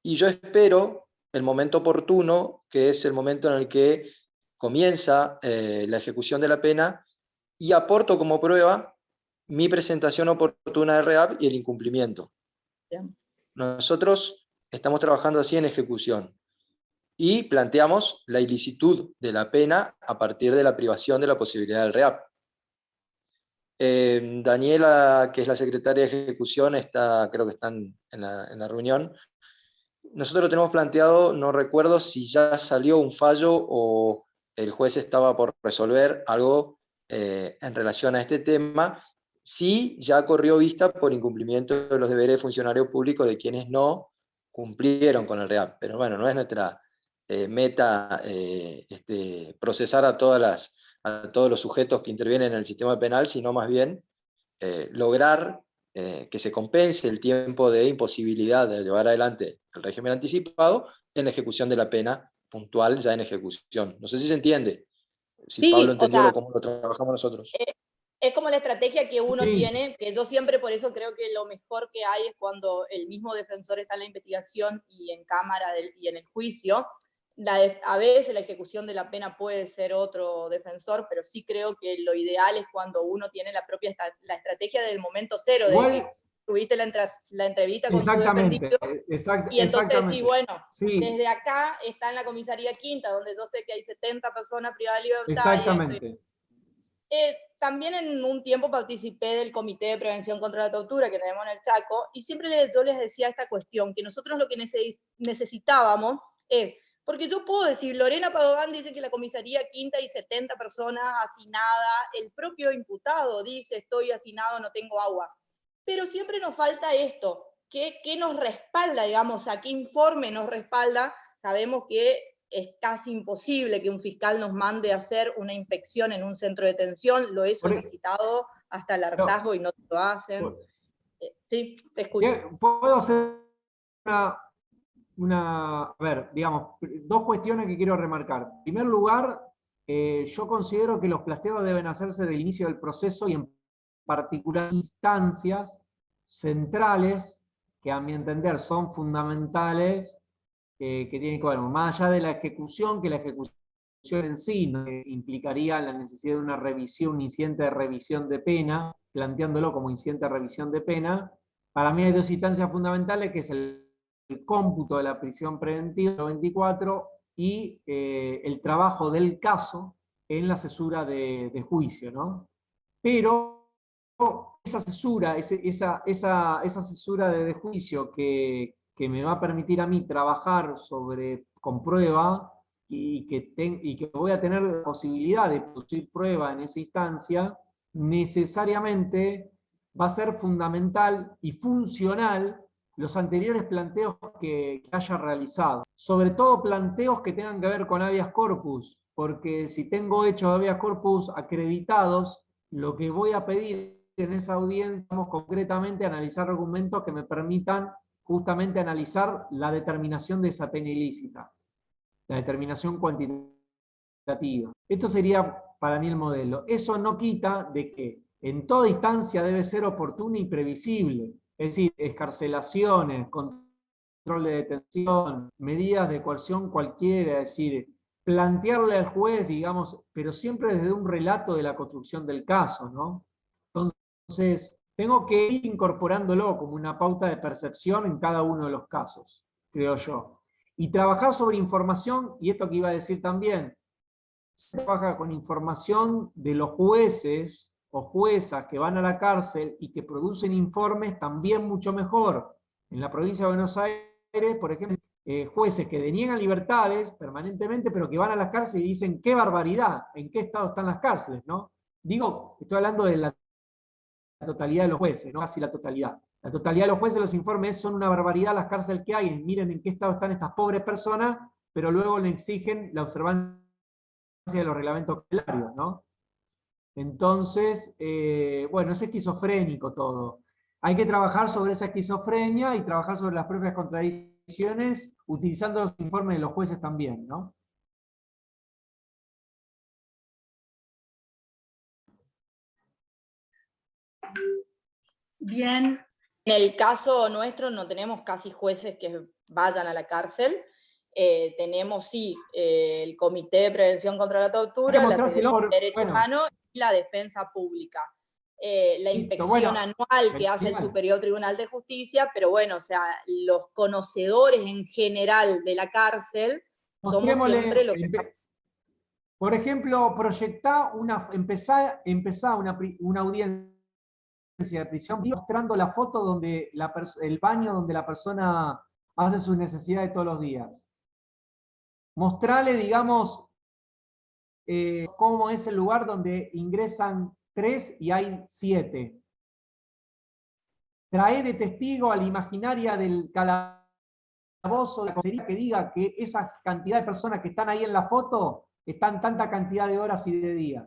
y yo espero el momento oportuno, que es el momento en el que comienza la ejecución de la pena, y aporto como prueba mi presentación oportuna del REAP y el incumplimiento. Bien. Nosotros estamos trabajando así en ejecución, y planteamos la ilicitud de la pena a partir de la privación de la posibilidad del REAP. Daniela, que es la secretaria de ejecución, creo que están en la reunión. Nosotros lo tenemos planteado, no recuerdo si ya salió un fallo o el juez estaba por resolver algo en relación a este tema, sí ya corrió vista por incumplimiento de los deberes de funcionario público de quienes no cumplieron con el REAP. Pero bueno, no es nuestra meta procesar a todos los sujetos que intervienen en el sistema penal, sino más bien lograr que se compense el tiempo de imposibilidad de llevar adelante el régimen anticipado en la ejecución de la pena puntual ya en ejecución. No sé si se entiende, si Sí, Pablo entendió o sea, cómo lo trabajamos nosotros. Es como la estrategia que uno Sí. tiene, que yo siempre por eso creo que lo mejor que hay es cuando el mismo defensor está en la investigación y en cámara y en el juicio. A veces la ejecución de la pena puede ser otro defensor, pero sí creo que lo ideal es cuando uno tiene la estrategia del momento cero, Igual, de que tuviste la entrevista con tu exactamente, defendido, y entonces exactamente. sí, bueno, Sí, desde acá está en la comisaría quinta, donde yo sé que hay 70 personas privadas de libertad. exactamente. También en un tiempo participé del Comité de Prevención contra la Tortura que tenemos en el Chaco, y siempre yo les decía esta cuestión, que nosotros lo que necesitábamos es, porque yo puedo decir, Lorena Padovan dice que la comisaría quinta hay 70 personas hacinadas, el propio imputado dice estoy hacinado, no tengo agua, pero siempre nos falta esto, ¿qué nos respalda, digamos, a qué informe nos respalda? Sabemos que es casi imposible que un fiscal nos mande a hacer una inspección en un centro de detención, lo he solicitado hasta el hartazgo y no lo hacen. Sí, te escucho. ¿Puedo hacer a ver, digamos, dos cuestiones que quiero remarcar? En primer lugar, yo considero que los plasteos deben hacerse del inicio del proceso y en particular instancias centrales que a mi entender son fundamentales, que tienen que ver, más allá de la ejecución, que la ejecución en sí no implicaría la necesidad de una revisión, un incidente de revisión de pena, planteándolo como incidente de revisión de pena. Para mí hay dos instancias fundamentales, que es el cómputo de la prisión preventiva 24 y el trabajo del caso en la cesura de juicio, ¿no? Pero esa cesura, esa cesura de juicio que me va a permitir a mí trabajar con prueba y que voy a tener la posibilidad de producir prueba en esa instancia, necesariamente va a ser fundamental y funcional los anteriores planteos que haya realizado. Sobre todo planteos que tengan que ver con habeas corpus, porque si tengo hechos de habeas corpus acreditados, lo que voy a pedir en esa audiencia es concretamente analizar argumentos que me permitan justamente analizar la determinación de esa pena ilícita, la determinación cuantitativa. Esto sería para mí el modelo. Eso no quita de que en toda instancia debe ser oportuna y previsible, es decir, excarcelaciones, control de detención, medidas de coerción cualquiera, es decir, plantearle al juez, digamos, pero siempre desde un relato de la construcción del caso, ¿no? Entonces, tengo que ir incorporándolo como una pauta de percepción en cada uno de los casos, creo yo. Y trabajar sobre información, y esto que iba a decir también, se trabaja con información de los jueces o juezas que van a la cárcel y que producen informes también mucho mejor. En la provincia de Buenos Aires, por ejemplo, jueces que deniegan libertades permanentemente, pero que van a las cárceles y dicen, qué barbaridad, en qué estado están las cárceles, ¿no? Digo, estoy hablando de la totalidad de los jueces, no casi la totalidad. La totalidad de los jueces, los informes son una barbaridad las cárceles que hay, miren en qué estado están estas pobres personas, pero luego le exigen la observancia de los reglamentos claros, ¿no? Entonces, bueno, es esquizofrénico todo. Hay que trabajar sobre esa esquizofrenia y trabajar sobre las propias contradicciones, utilizando los informes de los jueces también, ¿no? Bien. En el caso nuestro no tenemos casi jueces que vayan a la cárcel. Tenemos sí el Comité de Prevención contra la Tortura, la Secretaría de Derechos Humanos y la Defensa Pública. La inspección anual que hace el Superior Tribunal de Justicia, pero bueno, o sea, los conocedores en general de la cárcel somos siempre los que... Por ejemplo, empezá una audiencia de prisión mostrando la foto donde el baño donde la persona hace sus necesidades todos los días. Mostrarle, digamos, cómo es el lugar donde ingresan 3 y hay 7. Trae de testigo a la imaginaria del calabozo de la comisaría que diga que esa cantidad de personas que están ahí en la foto están tanta cantidad de horas y de días.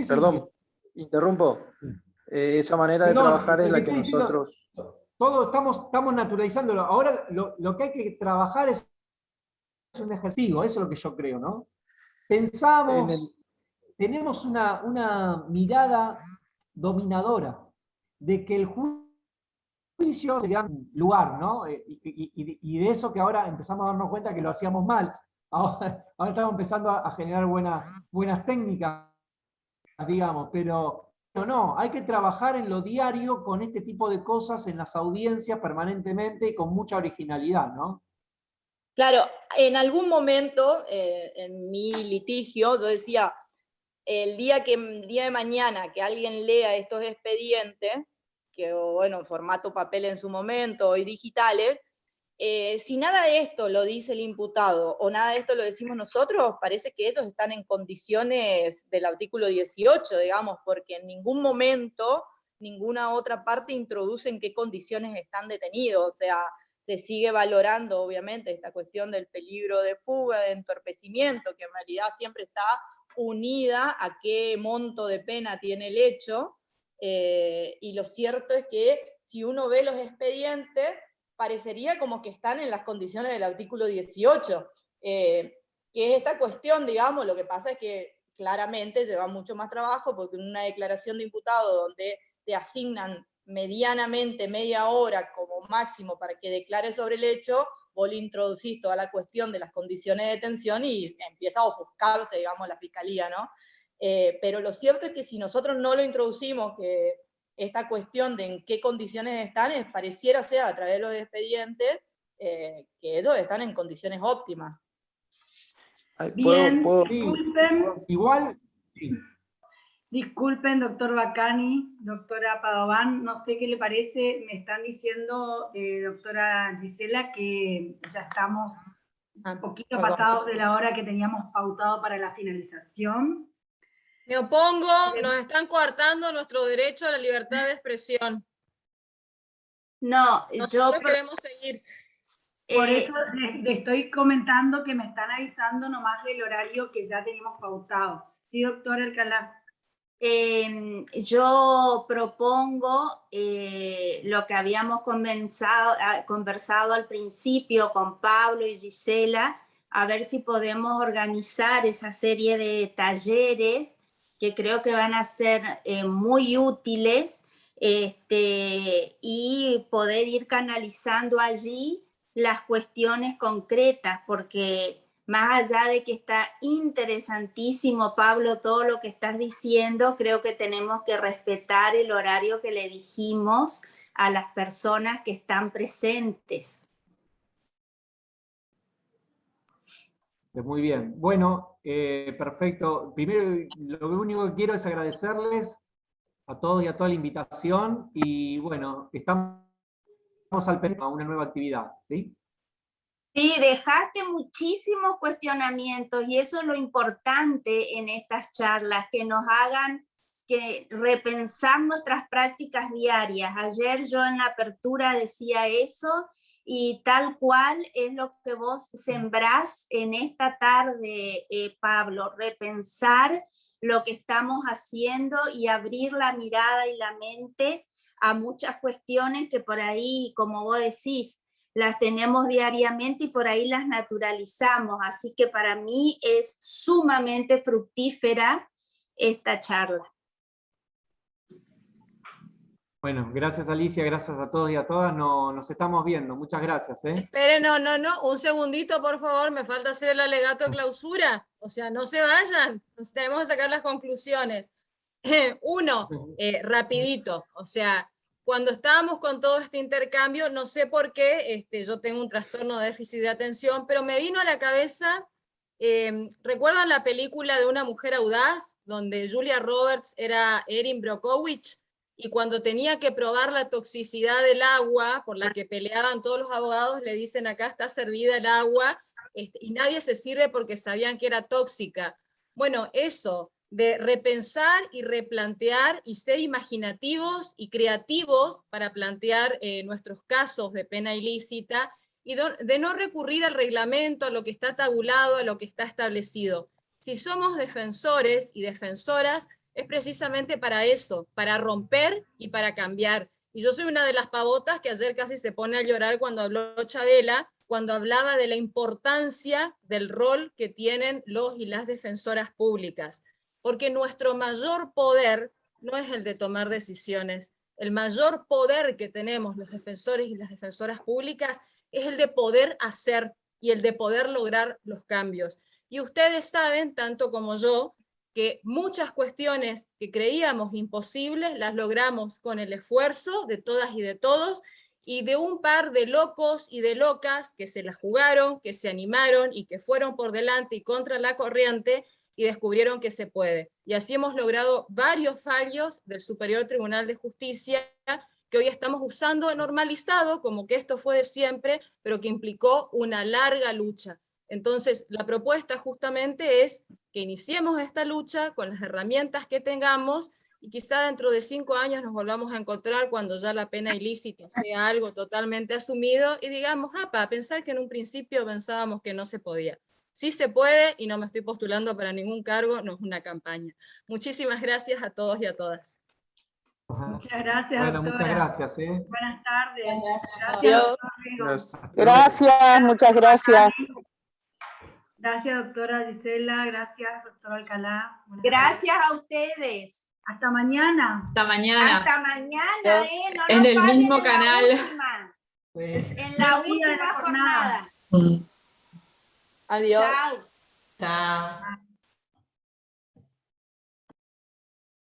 Perdón, interrumpo. Esa manera de trabajar es la que nosotros... Todo estamos naturalizándolo. Ahora lo que hay que trabajar es un ejercicio, eso es lo que yo creo, ¿no? Pensamos, tenemos una mirada dominadora de que el juicio sería un lugar, ¿no? Y de eso que ahora empezamos a darnos cuenta que lo hacíamos mal. Ahora estamos empezando a generar buenas técnicas, digamos, pero no, hay que trabajar en lo diario con este tipo de cosas en las audiencias permanentemente y con mucha originalidad, ¿no? Claro, en algún momento en mi litigio yo decía, el día de mañana que alguien lea estos expedientes, que bueno, en formato papel en su momento, hoy digitales, si nada de esto lo dice el imputado o nada de esto lo decimos nosotros, parece que ellos están en condiciones del artículo 18, digamos, porque en ningún momento, ninguna otra parte introduce en qué condiciones están detenidos. O sea, se sigue valorando, obviamente, esta cuestión del peligro de fuga, de entorpecimiento, que en realidad siempre está unida a qué monto de pena tiene el hecho, y lo cierto es que si uno ve los expedientes, parecería como que están en las condiciones del artículo 18, que es esta cuestión, digamos, lo que pasa es que claramente lleva mucho más trabajo, porque en una declaración de imputado donde te asignan medianamente media hora como máximo para que declare sobre el hecho, vos le introducís toda la cuestión de las condiciones de detención y empieza a ofuscarse, digamos, la fiscalía, ¿no? Pero lo cierto es que si nosotros no lo introducimos, que esta cuestión de en qué condiciones están, pareciera ser a través de los expedientes que ellos están en condiciones óptimas. Bien, ¿Puedo? disculpen. Igual, sí. Disculpen, doctor Bacani, doctora Padovan, no sé qué le parece, me están diciendo, doctora Gisela, que ya estamos un poquito pasados de la hora que teníamos pautado para la finalización. Me opongo, nos están coartando nuestro derecho a la libertad de expresión. No, Nosotros queremos seguir. Por eso les estoy comentando que me están avisando nomás del horario que ya teníamos pautado. Sí, doctora Alcalá. Yo propongo lo que habíamos conversado al principio con Pablo y Gisela, a ver si podemos organizar esa serie de talleres que creo que van a ser muy útiles, y poder ir canalizando allí las cuestiones concretas, porque más allá de que está interesantísimo, Pablo, todo lo que estás diciendo, creo que tenemos que respetar el horario que le dijimos a las personas que están presentes. Muy bien. Bueno, perfecto. Primero, lo único que quiero es agradecerles a todos y a toda la invitación y bueno, estamos al pendiente a una nueva actividad, ¿sí? Sí, dejaste muchísimos cuestionamientos y eso es lo importante en estas charlas, que nos hagan que repensar nuestras prácticas diarias. Ayer yo en la apertura decía eso y tal cual es lo que vos sembrás en esta tarde, Pablo, repensar lo que estamos haciendo y abrir la mirada y la mente a muchas cuestiones que por ahí, como vos decís, las tenemos diariamente y por ahí las naturalizamos. Así que para mí es sumamente fructífera esta charla. Bueno, gracias Alicia, gracias a todos y a todas. Nos estamos viendo. Muchas gracias. Esperen, no, un segundito, por favor, me falta hacer el alegato de clausura. O sea, no se vayan, nos tenemos que sacar las conclusiones. Uno, rapidito, o sea, cuando estábamos con todo este intercambio, no sé por qué, yo tengo un trastorno de déficit de atención, pero me vino a la cabeza, ¿recuerdan la película de Una mujer audaz? Donde Julia Roberts era Erin Brockovich, y cuando tenía que probar la toxicidad del agua, por la que peleaban todos los abogados, le dicen acá está servida el agua, y nadie se sirve porque sabían que era tóxica. Bueno, eso, de repensar y replantear y ser imaginativos y creativos para plantear nuestros casos de pena ilícita, y de no recurrir al reglamento, a lo que está tabulado, a lo que está establecido. Si somos defensores y defensoras, es precisamente para eso, para romper y para cambiar. Y yo soy una de las pavotas que ayer casi se pone a llorar cuando habló Chabela, cuando hablaba de la importancia del rol que tienen los y las defensoras públicas. Porque nuestro mayor poder no es el de tomar decisiones. El mayor poder que tenemos los defensores y las defensoras públicas es el de poder hacer y el de poder lograr los cambios. Y ustedes saben, tanto como yo, que muchas cuestiones que creíamos imposibles las logramos con el esfuerzo de todas y de todos, y de un par de locos y de locas que se la jugaron, que se animaron y que fueron por delante y contra la corriente y descubrieron que se puede. Y así hemos logrado varios fallos del Superior Tribunal de Justicia que hoy estamos usando normalizado, como que esto fue de siempre, pero que implicó una larga lucha. Entonces, la propuesta justamente es que iniciemos esta lucha con las herramientas que tengamos y quizá dentro de 5 años nos volvamos a encontrar cuando ya la pena ilícita sea algo totalmente asumido y digamos, para pensar que en un principio pensábamos que no se podía. Sí se puede y no me estoy postulando para ningún cargo, no es una campaña. Muchísimas gracias a todos y a todas. Muchas gracias, Bueno, doctora. muchas gracias. Buenas tardes. Gracias, Adiós. doctor Rigo. Gracias, muchas gracias. Gracias, doctora Gisela. Gracias, doctor Alcalá. Buenas Gracias a ustedes. tardes. Hasta mañana. Hasta mañana. Hasta mañana, no En nos el fallen mismo en canal. La última, en la Buen día de la última jornada. jornada. Adiós. Chao. Chao.